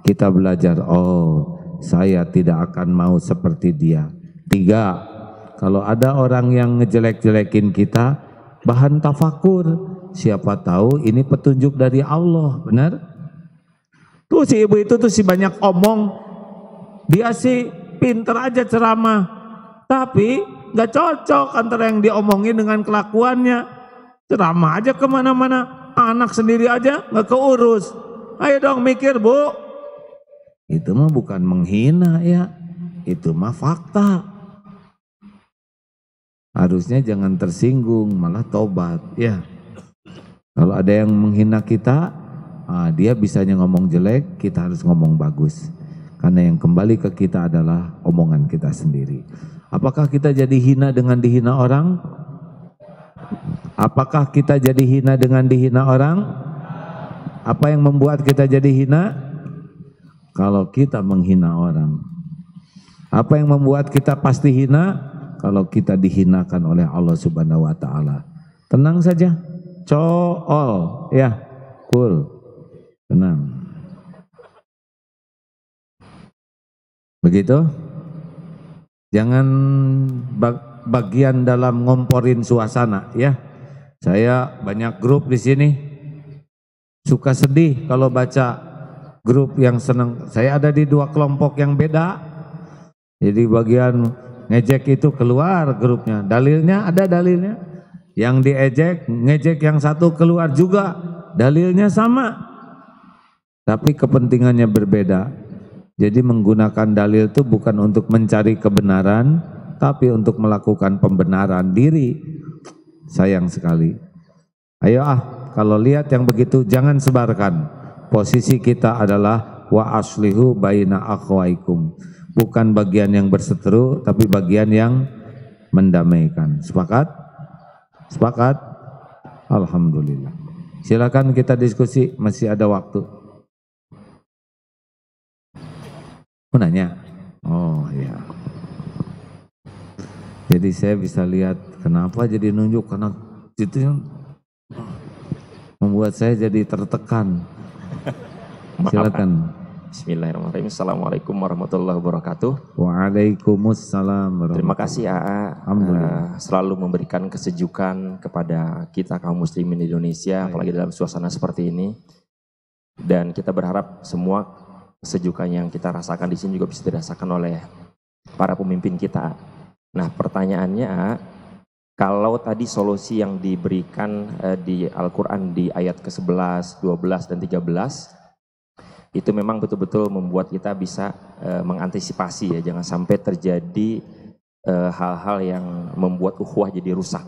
A: Kita belajar, oh saya tidak akan mau seperti dia. Tiga, kalau ada orang yang ngejelek-jelekin kita, bahan tafakur. Siapa tahu ini petunjuk dari Allah, benar? Tuh si ibu itu tuh si banyak omong. Dia sih pinter aja ceramah. Tapi gak cocok antara yang diomongin dengan kelakuannya. Ceramah aja kemana-mana, anak sendiri aja gak keurus. Ayo dong mikir Bu. Itu mah bukan menghina ya, itu mah fakta. Harusnya jangan tersinggung, malah tobat ya. Kalau ada yang menghina kita, dia bisanya ngomong jelek, kita harus ngomong bagus. Karena yang kembali ke kita adalah omongan kita sendiri. Apakah kita jadi hina dengan dihina orang? Apakah kita jadi hina dengan dihina orang? Apa yang membuat kita jadi hina? Kalau kita menghina orang. Apa yang membuat kita pasti hina? Kalau kita dihinakan oleh Allah Subhanahu wa taala. Tenang saja. Cool ya. Cool. Tenang. Begitu? Jangan bagian dalam ngomporin suasana ya. Saya banyak grup di sini. Suka sedih kalau baca grup yang senang. Saya ada di dua kelompok yang beda. Jadi bagian ngejek itu keluar grupnya. Dalilnya ada dalilnya. Yang diejek, ngejek yang satu keluar juga. Dalilnya sama. Tapi kepentingannya berbeda. Jadi menggunakan dalil itu bukan untuk mencari kebenaran, tapi untuk melakukan pembenaran diri. Sayang sekali. Ayo kalau lihat yang begitu jangan sebarkan. Posisi kita adalah wa aslihu baina akhwaikum. Bukan bagian yang berseteru, tapi bagian yang mendamaikan. Sepakat? Sepakat? Alhamdulillah. Silakan kita diskusi, masih ada waktu. Mau nanya? Oh ya. Jadi saya bisa lihat kenapa jadi nunjuk, karena itu yang membuat saya jadi tertekan. Silakan.
F: Bismillahirrahmanirrahim. Assalamualaikum warahmatullahi wabarakatuh.
A: Waalaikumsalam.
F: Terima kasih AA selalu memberikan kesejukan kepada kita kaum muslimin di Indonesia, apalagi dalam suasana seperti ini. Dan kita berharap semua kesejukan yang kita rasakan di sini juga bisa dirasakan oleh para pemimpin kita. Nah, pertanyaannya, kalau tadi solusi yang diberikan di Al-Quran di ayat ke-11, 12, dan 13, itu memang betul-betul membuat kita bisa mengantisipasi ya, jangan sampai terjadi hal-hal yang membuat ukhuwah jadi rusak.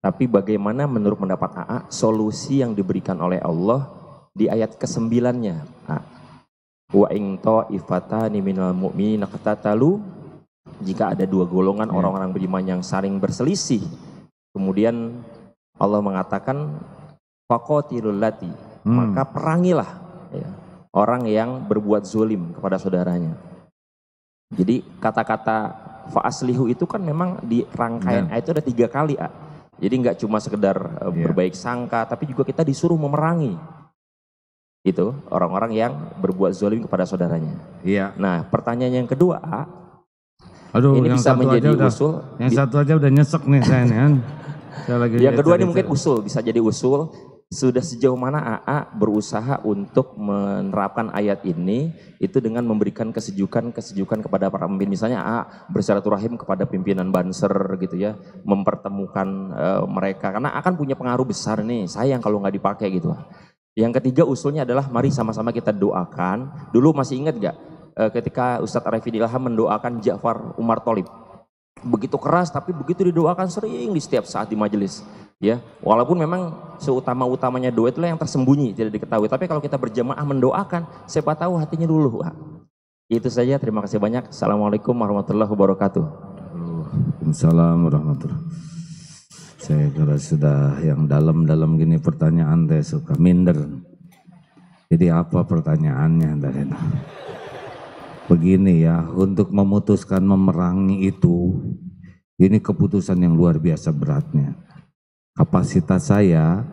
F: Tapi bagaimana menurut pendapat AA solusi yang diberikan oleh Allah di ayat ke-9-nya? Wa in ta'ifatani minal mu'minina qatatalu, jika ada dua golongan orang-orang beriman yang saling berselisih, kemudian Allah mengatakan faqatilul lati, maka perangilah ya, orang yang berbuat zulim kepada saudaranya. Jadi kata-kata fa'aslihu itu kan memang di rangkaian ayat itu ada 3 kali. Jadi nggak cuma sekedar berbaik sangka, tapi juga kita disuruh memerangi itu orang-orang yang berbuat zulim kepada saudaranya.
A: Iya.
F: Nah, pertanyaan yang kedua,
A: Aduh,
F: ini
A: yang
F: bisa
A: satu
F: menjadi
A: aja udah,
F: usul.
A: Yang satu aja udah nyesek nih saya nih kan. Saya lagi
F: Yang kedua ini
A: cari-cari.
F: mungkin usul, bisa jadi usul. Sudah sejauh mana AA berusaha untuk menerapkan ayat ini itu dengan memberikan kesejukan kepada para pemimpin. Misalnya AA bersilaturahim kepada pimpinan Banser gitu ya, mempertemukan mereka karena akan punya pengaruh besar nih. Sayang kalau nggak dipakai gitu. Yang ketiga usulnya adalah mari sama-sama kita doakan. Dulu masih ingat gak ketika Ustadz Arifin Ilham mendoakan Ja'far Umar Tholib? Begitu keras tapi begitu didoakan sering di setiap saat di majelis. Ya, walaupun memang seutama-utamanya doa itulah yang tersembunyi, tidak diketahui. Tapi kalau kita berjamaah mendoakan, siapa tahu hatinya dulu. Itu saja, terima kasih banyak. Assalamualaikum warahmatullahi wabarakatuh.
A: Waalaikumsalam warahmatullahi wabarakatuh. Saya kalau sudah yang dalam-dalam gini pertanyaan saya suka minder. Jadi apa pertanyaannya dari itu? Begini ya, untuk memutuskan memerangi itu, ini keputusan yang luar biasa beratnya. Kapasitas saya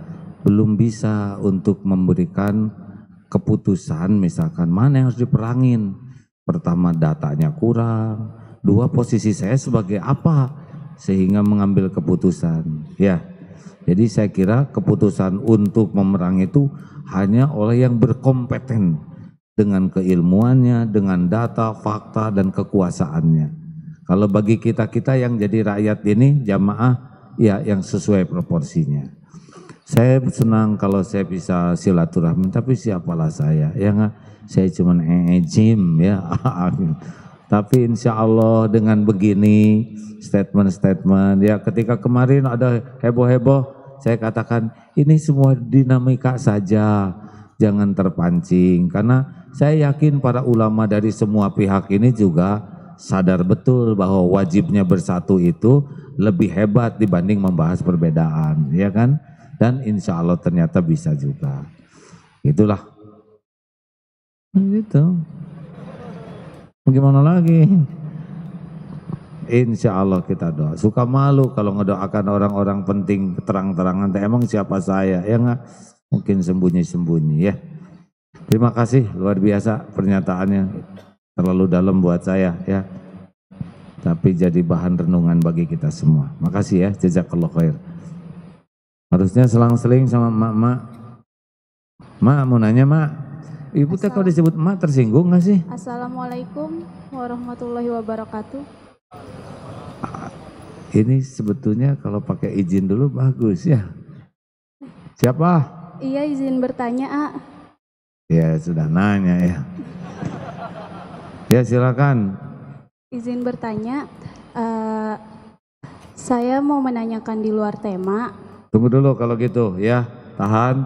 A: belum bisa untuk memberikan keputusan misalkan mana yang harus diperangin. Pertama datanya kurang, 2 posisi saya sebagai apa sehingga mengambil keputusan. Ya, jadi saya kira keputusan untuk memerangi itu hanya oleh yang berkompeten dengan keilmuannya, dengan data, fakta, dan kekuasaannya. Kalau bagi kita-kita yang jadi rakyat ini, jamaah, ya yang sesuai proporsinya. Saya senang kalau saya bisa silaturahmi, tapi siapalah saya, ya nggak? Saya cuma jim ya. Tapi insya Allah dengan begini statement-statement, ya ketika kemarin ada heboh-heboh, saya katakan ini semua dinamika saja, jangan terpancing. Karena saya yakin para ulama dari semua pihak ini juga sadar betul bahwa wajibnya bersatu itu lebih hebat dibanding membahas perbedaan, ya kan? Dan insya Allah ternyata bisa juga. Itulah. Gitu. Bagaimana lagi? Insya Allah kita doa. Suka malu kalau ngedoakan orang-orang penting terang-terangan. Emang siapa saya? Ya nggak? Mungkin sembunyi-sembunyi ya. Terima kasih, luar biasa pernyataannya. Terlalu dalam buat saya ya. Tapi jadi bahan renungan bagi kita semua. Makasih ya, jazakallah khair. Harusnya selang-seling sama emak-emak. Mak mau nanya mak. Ibu teh kalau disebut emak tersinggung gak sih?
E: Assalamualaikum warahmatullahi wabarakatuh.
A: Ini sebetulnya kalau pakai izin dulu bagus ya. Siapa?
E: Iya, izin bertanya, A.
A: Ya sudah nanya ya. Ya silakan.
E: Izin bertanya, saya mau menanyakan di luar tema.
A: Tunggu dulu kalau gitu ya. Tahan.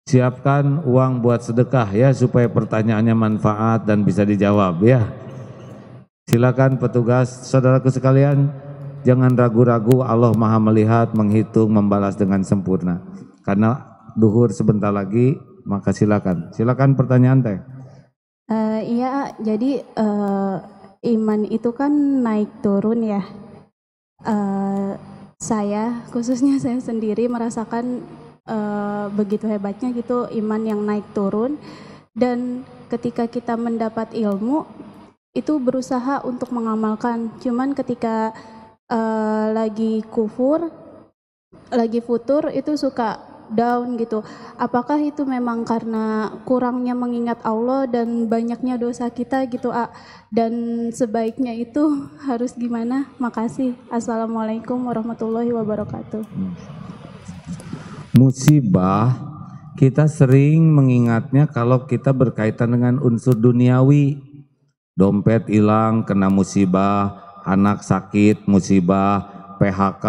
A: Siapkan uang buat sedekah ya supaya pertanyaannya manfaat dan bisa dijawab ya. Silakan petugas, saudaraku sekalian, jangan ragu-ragu, Allah Maha melihat, menghitung, membalas dengan sempurna. Karena duhur sebentar lagi, maka silakan pertanyaan teh.
E: Iya, jadi iman itu kan naik turun ya. Saya, khususnya saya sendiri merasakan begitu hebatnya gitu iman yang naik turun, dan ketika kita mendapat ilmu itu berusaha untuk mengamalkan, cuman ketika lagi kufur, lagi futur itu suka down gitu. Apakah itu memang karena kurangnya mengingat Allah dan banyaknya dosa kita gitu, dan sebaiknya itu harus gimana? Makasih. Assalamualaikum warahmatullahi wabarakatuh.
A: Musibah kita sering mengingatnya kalau kita berkaitan dengan unsur duniawi. Dompet hilang kena musibah, anak sakit musibah, PHK.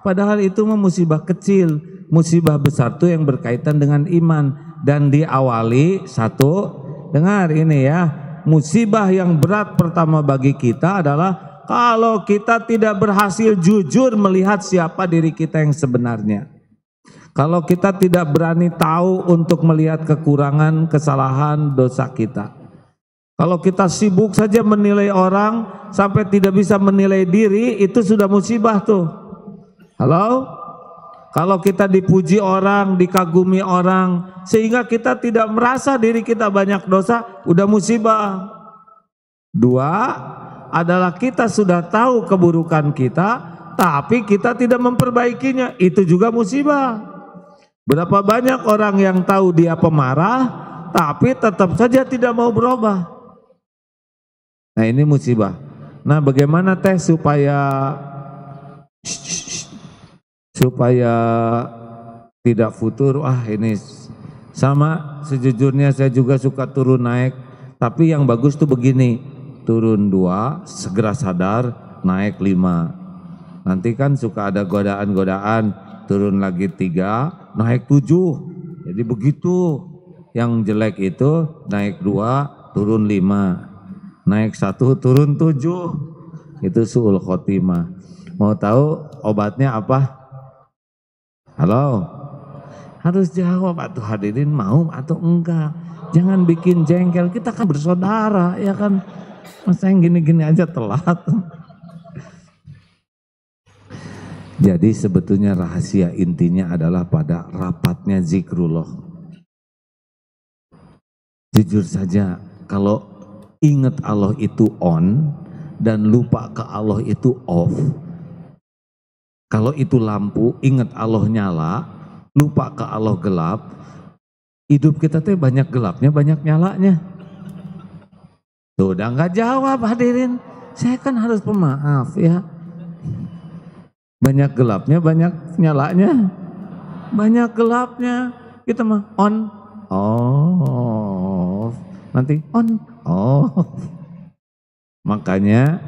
A: Padahal itu mah musibah kecil. Musibah besar itu yang berkaitan dengan iman. Dan diawali satu, dengar ini ya, musibah yang berat pertama bagi kita adalah kalau kita tidak berhasil jujur melihat siapa diri kita yang sebenarnya. Kalau kita tidak berani tahu untuk melihat kekurangan, kesalahan, dosa kita. Kalau kita sibuk saja menilai orang sampai tidak bisa menilai diri, itu sudah musibah tuh. Halo? Kalau kita dipuji orang, dikagumi orang, sehingga kita tidak merasa diri kita banyak dosa, udah musibah. Dua, adalah kita sudah tahu keburukan kita, tapi kita tidak memperbaikinya, itu juga musibah. Berapa banyak orang yang tahu dia pemarah, tapi tetap saja tidak mau berubah. Nah ini musibah. Nah bagaimana teh supaya tidak futur? Wah ini sama, sejujurnya saya juga suka turun naik, tapi yang bagus tuh begini, turun 2, segera sadar, naik 5. Nanti kan suka ada godaan-godaan, turun lagi 3, naik 7. Jadi begitu, yang jelek itu naik 2, turun 5. Naik 1, turun 7. Itu su'ul khotimah. Mau tahu obatnya apa? Halo? Harus jawab atau hadirin, mau atau enggak. Jangan bikin jengkel, kita kan bersaudara ya kan. Masa yang gini-gini aja telat. Jadi sebetulnya rahasia intinya adalah pada rapatnya zikrullah. Jujur saja, kalau ingat Allah itu on dan lupa ke Allah itu off. Kalau itu lampu, ingat Allah nyala, lupa ke Allah gelap. Hidup kita tuh banyak gelapnya, banyak nyalanya. Tuh udah nggak jawab hadirin. Saya kan harus pemaaf ya. Banyak gelapnya, banyak nyalanya. Banyak gelapnya. Kita mah on, off. Nanti on, off. Makanya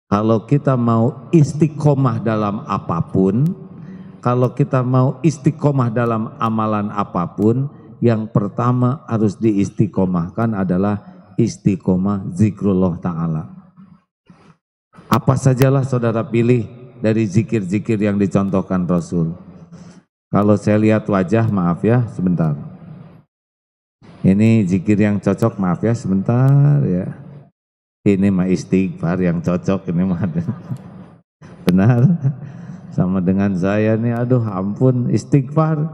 A: kalau kita mau istiqomah dalam apapun, kalau kita mau istiqomah dalam amalan apapun, yang pertama harus diistiqomahkan adalah istiqomah zikrullah ta'ala. Apa sajalah saudara pilih dari zikir-zikir yang dicontohkan Rasul. Kalau saya lihat wajah, maaf ya sebentar. Ini zikir yang cocok, maaf ya sebentar ya. Ini mah istighfar yang cocok, ini mah benar. Sama dengan saya nih, aduh ampun, istighfar.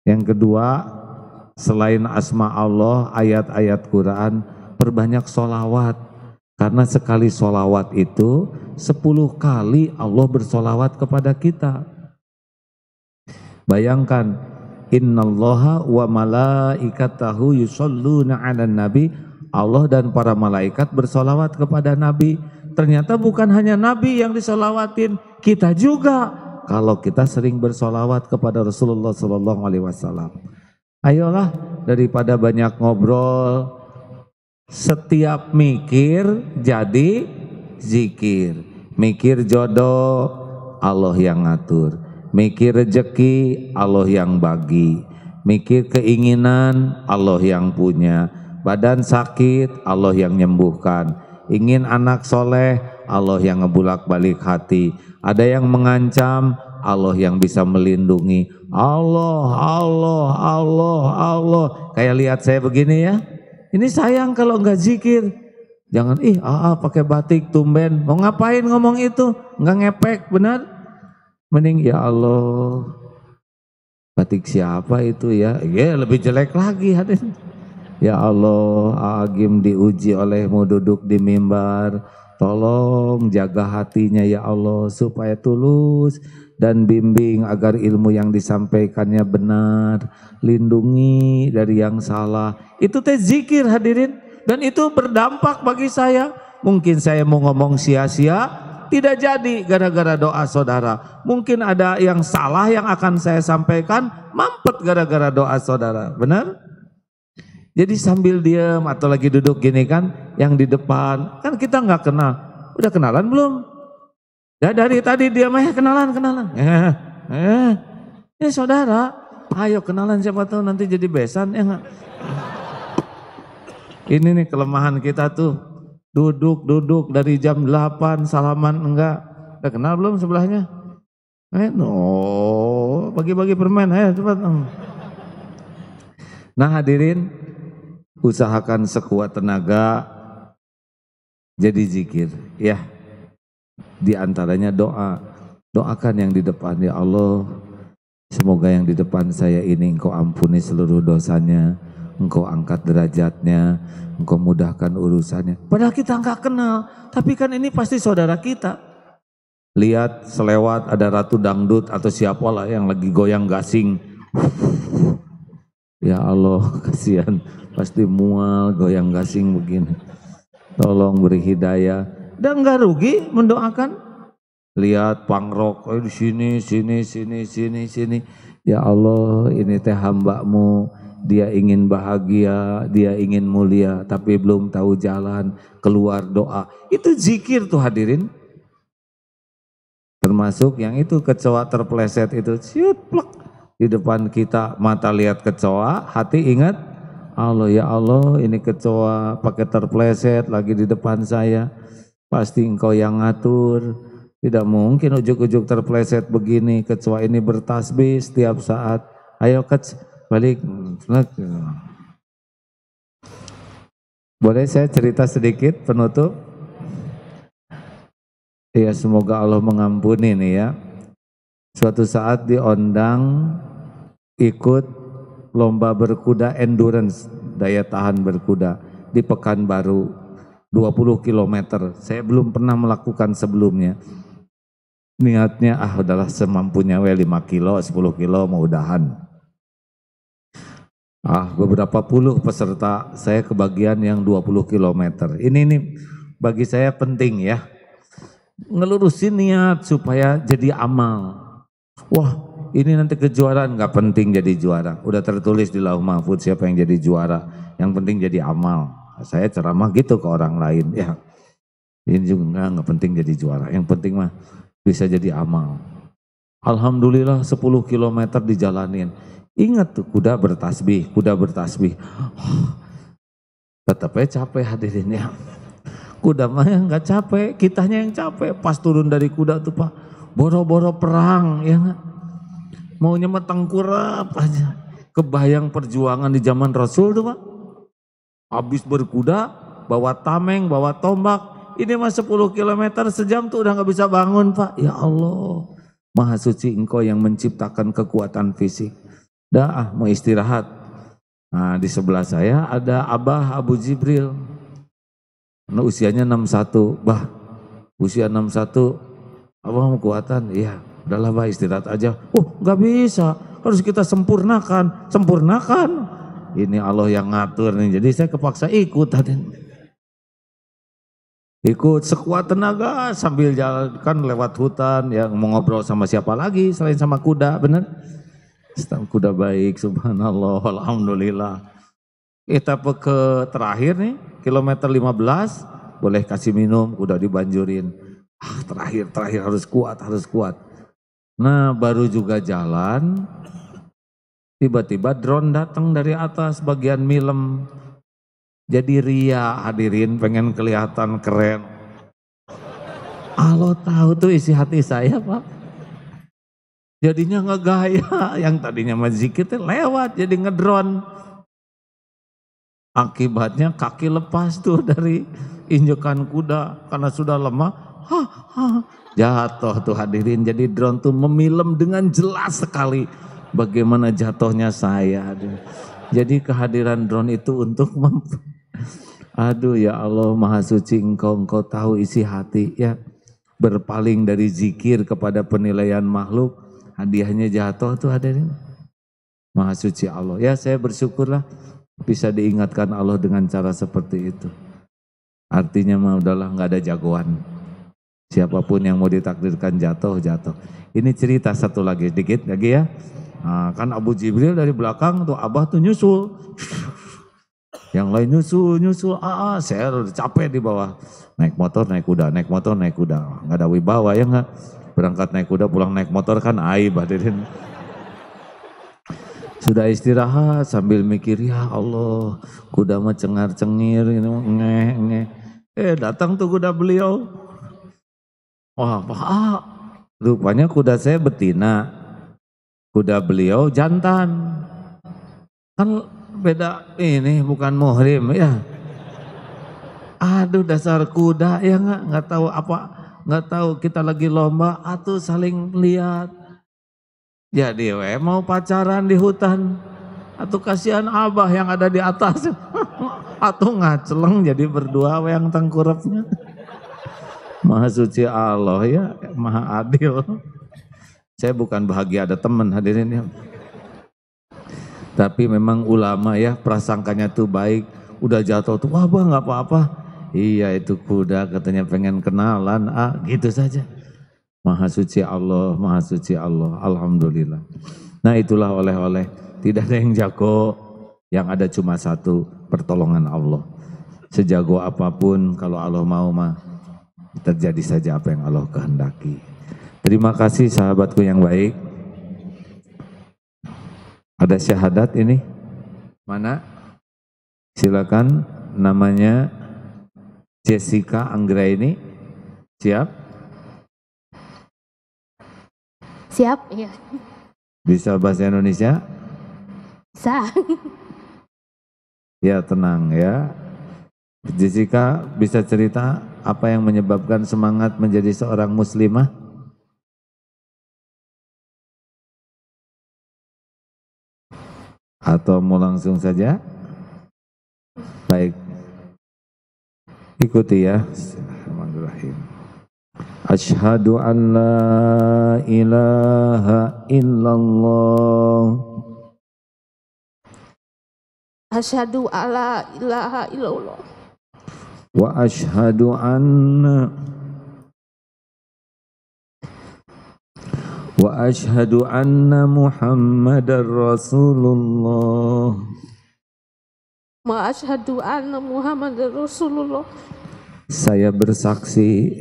A: Yang kedua, selain asma Allah, ayat-ayat Quran, perbanyak sholawat. Karena sekali sholawat itu 10 kali Allah bersolawat kepada kita. Bayangkan, innallaha wa malaikatahu yusholluna 'alan nabi. Allah dan para malaikat bersolawat kepada Nabi. Ternyata bukan hanya Nabi yang disolawatin, kita juga. Kalau kita sering bersolawat kepada Rasulullah SAW. Ayolah, daripada banyak ngobrol, setiap mikir jadi zikir. Mikir jodoh, Allah yang ngatur. Mikir rezeki, Allah yang bagi. Mikir keinginan, Allah yang punya. Badan sakit, Allah yang nyembuhkan. Ingin anak soleh, Allah yang ngebulak balik hati. Ada yang mengancam, Allah yang bisa melindungi. Allah, Allah, Allah, Allah. Kayak lihat saya begini ya. Ini sayang kalau enggak zikir. Jangan pakai batik tumben. Mau ngapain ngomong itu? Enggak ngepek, benar? Mending ya Allah. Batik siapa itu ya? Ya lebih jelek lagi hadirin. Ya Allah, Agim diuji olehmu duduk di mimbar. Tolong jaga hatinya ya Allah supaya tulus dan bimbing agar ilmu yang disampaikannya benar. Lindungi dari yang salah. Itu teh zikir hadirin, dan itu berdampak bagi saya. Mungkin saya mau ngomong sia-sia, tidak jadi gara-gara doa saudara. Mungkin ada yang salah yang akan saya sampaikan, mampet gara-gara doa saudara. Benar? Jadi sambil diam atau lagi duduk gini kan, yang di depan kan kita nggak kenal, udah kenalan belum? Ya dari tadi diam aja kenalan. Ya saudara, ayo kenalan siapa tahu nanti jadi besan ya nggak? Ini nih kelemahan kita tuh, Duduk dari jam 8 salaman enggak. Udah kenal belum sebelahnya? No, bagi-bagi permen, ayo cepat. Nah hadirin, usahakan sekuat tenaga jadi zikir, ya. Di antaranya doa. Doakan yang di depan, ya Allah, semoga yang di depan saya ini Engkau ampuni seluruh dosanya, Engkau angkat derajatnya, Engkau mudahkan urusannya. Padahal kita enggak kenal, tapi kan ini pasti saudara kita. Lihat selewat ada ratu dangdut atau siapalah yang lagi goyang gasing. Ya Allah, kasihan, pasti mual goyang gasing begini. Tolong beri hidayah. Dan enggak rugi mendoakan. Lihat pangrok, di sini. Ya Allah, ini teh hamba-Mu, dia ingin bahagia, dia ingin mulia, tapi belum tahu jalan, keluar doa. Itu zikir tuh hadirin. Termasuk yang itu kecoa terpleset itu, ciut plek di depan kita, mata lihat kecoa, hati ingat Allah. Ya Allah, ini kecoa pakai terpleset lagi di depan saya, pasti Engkau yang ngatur. Tidak mungkin ujuk-ujuk terpleset begini, kecoa ini bertasbih setiap saat. Ayo balik. Boleh saya cerita sedikit penutup? Ya, semoga Allah mengampuni nih ya. Suatu saat diundang ikut lomba berkuda endurance, daya tahan berkuda di Pekanbaru 20 km. Saya belum pernah melakukan sebelumnya. Niatnya udahlah semampunya 5 kilo, 10 kilo mau udahan. Beberapa puluh peserta, saya kebagian yang 20 km. Ini bagi saya penting ya. Ngelurusin niat supaya jadi amal. Wah, ini nanti kejuaraan, nggak penting jadi juara. Udah tertulis di Lauh Mahfud siapa yang jadi juara. Yang penting jadi amal. Saya ceramah gitu ke orang lain. Ya, ini juga nggak penting jadi juara. Yang penting mah bisa jadi amal. Alhamdulillah 10 km dijalanin. Ingat tuh kuda bertasbih. Tetapnya capek hadirin ya. Kuda mah nggak capek, kitanya yang capek. Pas turun dari kuda tuh Pak, boro-boro perang ya nggak? Maunya mah tengkurap aja. Kebayang perjuangan di zaman Rasul tuh Pak. Habis berkuda, bawa tameng, bawa tombak. Ini mah 10 km sejam tuh udah nggak bisa bangun Pak. Ya Allah, Maha Suci Engkau yang menciptakan kekuatan fisik. Dah mau istirahat. Nah di sebelah saya ada Abah Abu Jibril. Nah, usianya 61, Bah, usia 61, abah mau kuatan? Iya, udahlah Bah istirahat aja. Gak bisa, harus kita sempurnakan. Ini Allah yang ngatur nih, jadi saya kepaksa ikut tadi. Ikut sekuat tenaga sambil jalan kan lewat hutan, ya mau ngobrol sama siapa lagi selain sama kuda, bener? Kuda baik, subhanallah, alhamdulillah. Etape ke terakhir nih, kilometer 15, boleh kasih minum, udah dibanjurin. Terakhir harus kuat. Nah baru juga jalan, tiba-tiba drone datang dari atas bagian Milem. Jadi ria hadirin, pengen kelihatan keren. Allah tahu tuh isi hati saya Pak. Jadinya ngegaya, yang tadinya mazikir lewat jadi ngedrone. Akibatnya kaki lepas tuh dari injekan kuda karena sudah lemah. Jatuh tuh hadirin. Jadi drone tuh memilem dengan jelas sekali bagaimana jatuhnya saya. Jadi kehadiran drone itu untuk aduh ya Allah Maha Suci Engkau tahu isi hati ya. Berpaling dari zikir kepada penilaian makhluk, hadiahnya jatuh tuh hadirin. Maha Suci Allah. Ya saya bersyukurlah bisa diingatkan Allah dengan cara seperti itu. Artinya mah udahlah nggak ada jagoan. Siapapun yang mau ditakdirkan jatuh. Ini cerita satu lagi dikit lagi ya. Nah, kan Abu Jibril dari belakang tuh Abah tuh nyusul. Yang lain nyusul. Saya udah capek di bawah. Naik motor, naik kuda. Nggak ada wibawa ya nggak. Berangkat naik kuda, pulang naik motor kan aib hadirin. Sudah istirahat sambil mikir, ya Allah kuda mah cengar-cengir, ngeh. Datang tuh kuda beliau. Wah, Pak, rupanya kuda saya betina, kuda beliau jantan. Kan beda ini, bukan muhrim ya. Aduh, dasar kuda ya nggak tahu apa, nggak tahu kita lagi lomba atau saling lihat. Jadi mau pacaran di hutan, atau kasihan abah yang ada di atas, atau ngaceleng jadi berdua yang tengkurapnya. Maha suci Allah ya, maha adil. Saya bukan bahagia ada teman hadirin ya. Tapi memang ulama ya prasangkanya tuh baik. Udah jatuh tuh, wah bang nggak apa-apa. Iya itu kuda katanya pengen kenalan, gitu saja. Maha suci Allah, maha suci Allah, alhamdulillah. Nah itulah oleh-oleh, tidak ada yang jago, yang ada cuma satu, pertolongan Allah. Sejago apapun kalau Allah mau mah terjadi saja apa yang Allah kehendaki. Terima kasih sahabatku yang baik. Ada syahadat ini? Mana? Silakan, namanya Jessica Anggraini. Siap?
C: Siap? Iya.
A: Bisa bahasa Indonesia?
C: Bisa.
A: Ya tenang ya. Jessica bisa cerita apa yang menyebabkan semangat menjadi seorang muslimah? Atau mau langsung saja? Baik. Ikuti ya. Bismillahirrahmanirrahim. Asyhadu an la ilaha illallah.
E: Asyhadu alla ilaha illallah.
A: Wa asyhadu anna Muhammadar Rasulullah.
E: Wa asyhadu anna Muhammadar Rasulullah.
A: Saya bersaksi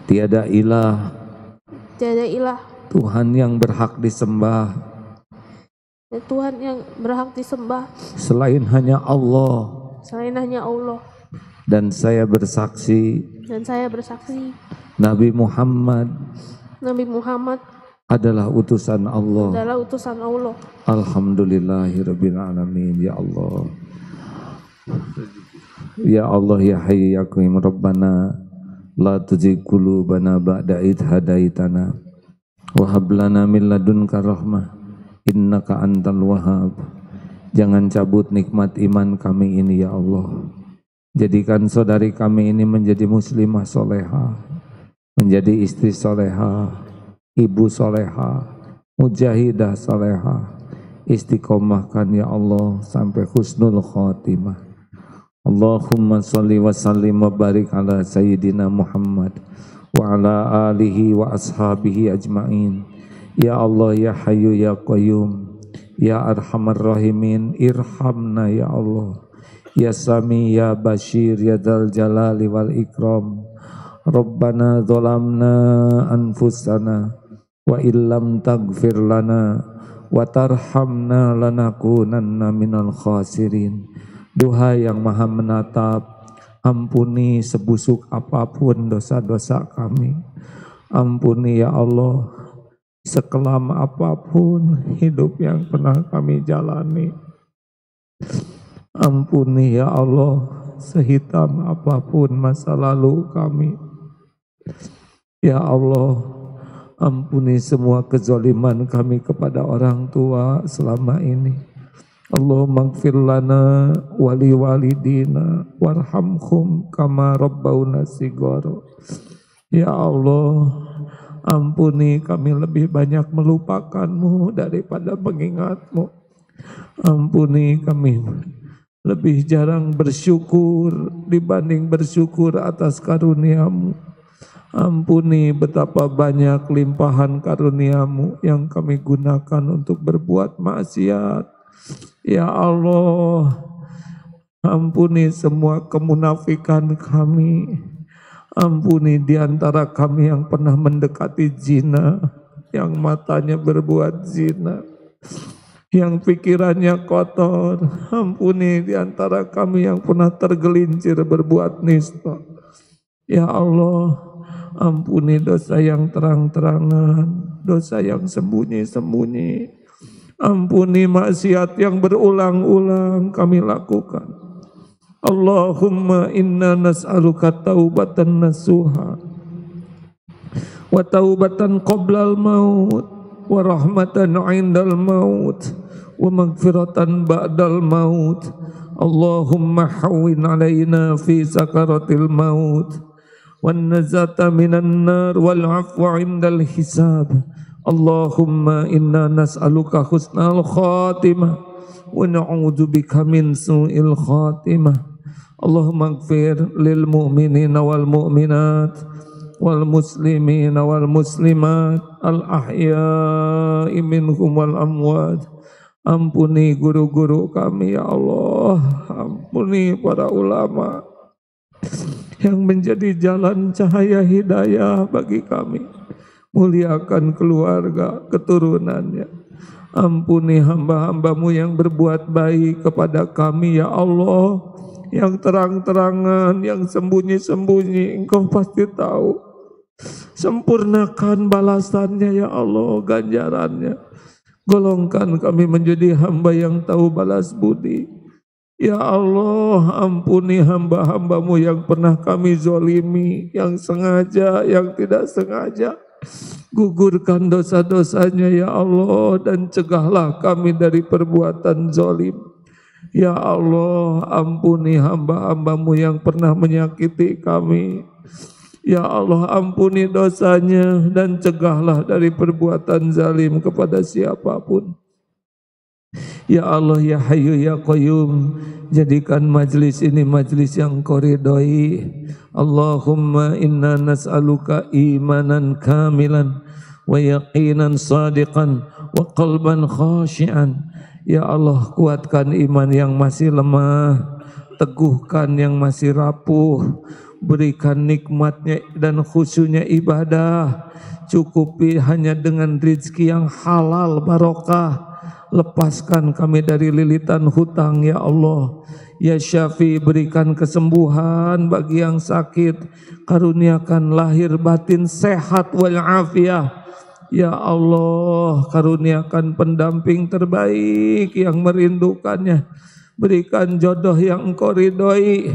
A: tiada ilah Tuhan yang berhak disembah selain hanya Allah. Dan saya bersaksi Nabi Muhammad adalah utusan Allah. Alhamdulillahirabbil alamin. Ya Allah. Ya Allah ya Hayyu ya Qayyum Rabbana la tuzigh qulubana ba'da idh hadaitana wa hab lana min ladunka rahmah innaka antal wahhab. Jangan cabut nikmat iman kami ini ya Allah. Jadikan saudari kami ini menjadi muslimah solehah, menjadi istri solehah, ibu solehah, mujahidah solehah. Istiqomahkan ya Allah sampai husnul khotimah. Allahumma salli wa sallim wa barik ala sayyidina Muhammad wa ala alihi wa ashabihi ajma'in. Ya Allah ya Hayyu ya Qayyum ya Arhamar Rahimin, irhamna ya Allah. Ya Sami ya Bashir ya Dzal Jalali wal Ikram. Rabbana zalamna anfusana wa illam taghfir lana wa tarhamna lanakunanna minal khasirin. Duha yang maha menatap, ampuni sebusuk apapun dosa-dosa kami. Ampuni ya Allah sekelam apapun hidup yang pernah kami jalani. Ampuni ya Allah sehitam apapun masa lalu kami. Ya Allah, ampuni semua kezaliman kami kepada orang tua selama ini. Allahumma ighfir lana wali walidina warhamhum kama rabbawna shighara. Ya Allah, ampuni kami lebih banyak melupakanmu daripada mengingatmu. Ampuni kami lebih jarang bersyukur dibanding bersyukur atas karuniamu. Ampuni betapa banyak limpahan karuniamu yang kami gunakan untuk berbuat maksiat. Ya Allah, ampuni semua kemunafikan kami. Ampuni di antara kami yang pernah mendekati zina, yang matanya berbuat zina.
G: yang pikirannya kotor. Ampuni di antara kami yang pernah tergelincir berbuat nista. Ya Allah, ampuni dosa yang terang-terangan, dosa yang sembunyi-sembunyi. Ampuni maksiat yang berulang-ulang kami lakukan. Allahumma inna nas'aluka taubatan nasuha wa taubatan qoblal maut wa rahmatan indal maut wa magfiratan ba'dal maut. Allahumma hawwin alaina fi sakaratil maut wan nazata minan nar wal afwa indal hisab. Allahumma inna nas'aluka husnal khatimah wa na'udzubika min su'il khatimah. Allahumma ighfir lil mu'minina wal mu'minat wal muslimina wal muslimat al ahya'i minhum wal amwat. Ampuni guru-guru kami ya Allah, ampuni para ulama yang menjadi jalan cahaya hidayah bagi kami. Muliakan keluarga, keturunannya. Ampuni hamba-hambamu yang berbuat baik kepada kami ya Allah. Yang terang-terangan, yang sembunyi-sembunyi, Engkau pasti tahu. Sempurnakan balasannya ya Allah, ganjarannya. Golongkan kami menjadi hamba yang tahu balas budi. Ya Allah, ampuni hamba-hambamu yang pernah kami zolimi, yang sengaja, yang tidak sengaja. Gugurkan dosa-dosanya ya Allah, dan cegahlah kami dari perbuatan zalim. Ya Allah, ampuni hamba-hambamu yang pernah menyakiti kami. Ya Allah, ampuni dosanya dan cegahlah dari perbuatan zalim kepada siapapun. Ya Allah, ya Hayyu ya Qayyum, jadikan majlis ini majlis yang Kau ridhoi. Allahumma inna nas'aluka imanan kamilan wa yaqinan sadiqan wa qalban khashi'an. Ya Allah, kuatkan iman yang masih lemah, teguhkan yang masih rapuh, berikan nikmatnya dan khusyuknya ibadah, cukupi hanya dengan rezeki yang halal barokah. Lepaskan kami dari lilitan hutang ya Allah. Ya Syafi, berikan kesembuhan bagi yang sakit, karuniakan lahir batin sehat wal afiyah. Ya Allah, karuniakan pendamping terbaik yang merindukannya. Berikan jodoh yang Engkau ridhoi,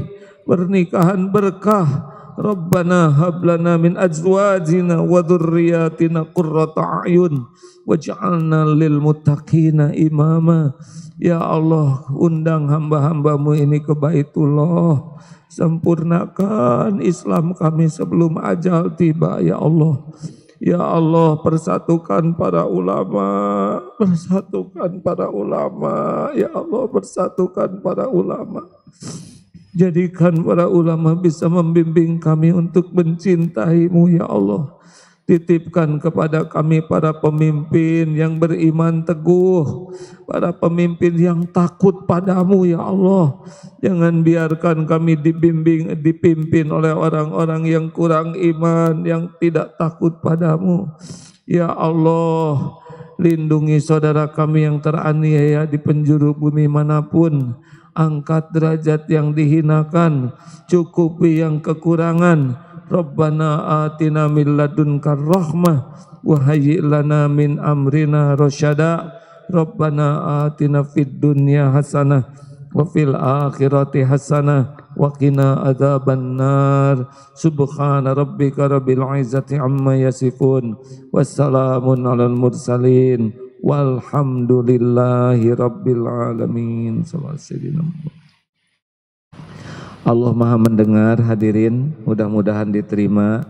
G: pernikahan berkah. Rabbana hablana min azwajina wa dhurriyyatina qurrata a'yun waj'alna lil muttaqina imama. Ya Allah, undang hamba-hambamu ini ke Baitullah. Sempurnakan Islam kami sebelum ajal tiba ya Allah. Ya Allah, persatukan para ulama, persatukan para ulama. Ya Allah, persatukan para ulama. Jadikan para ulama bisa membimbing kami untuk mencintai-Mu ya Allah. Titipkan kepada kami para pemimpin yang beriman teguh, para pemimpin yang takut padamu ya Allah. Jangan biarkan kami dipimpin oleh orang-orang yang kurang iman, yang tidak takut padamu. Ya Allah, lindungi saudara kami yang teraniaya di penjuru bumi manapun. Angkat derajat yang dihinakan, cukupi yang kekurangan. Rabbana atina min ladunka rahmah wa hayyi' lana min amrina rasyada. Rabbana atina fid dunya hasanah wa fil akhirati hasanah wa qina adzabannar. Subhana rabbika rabbil izzati amma yasifun. Wassalamun alal mursalin. Walhamdulillahi rabbil alamin. Allah Maha mendengar hadirin, mudah-mudahan diterima.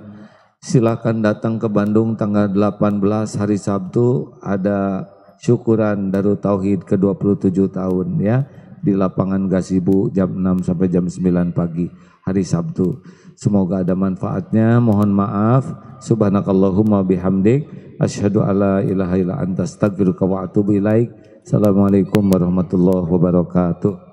G: Silakan datang ke Bandung tanggal 18 hari Sabtu, ada syukuran Darut Tauhid ke-27 tahun ya, di lapangan Gasibu jam 6 sampai jam 9 pagi hari Sabtu. Semoga ada manfaatnya. Mohon maaf. Subhanakallahumma bihamdik, asyhadu alla ilaha illa anta astaghfiruka wa atubu ilaik. Assalamualaikum warahmatullahi wabarakatuh.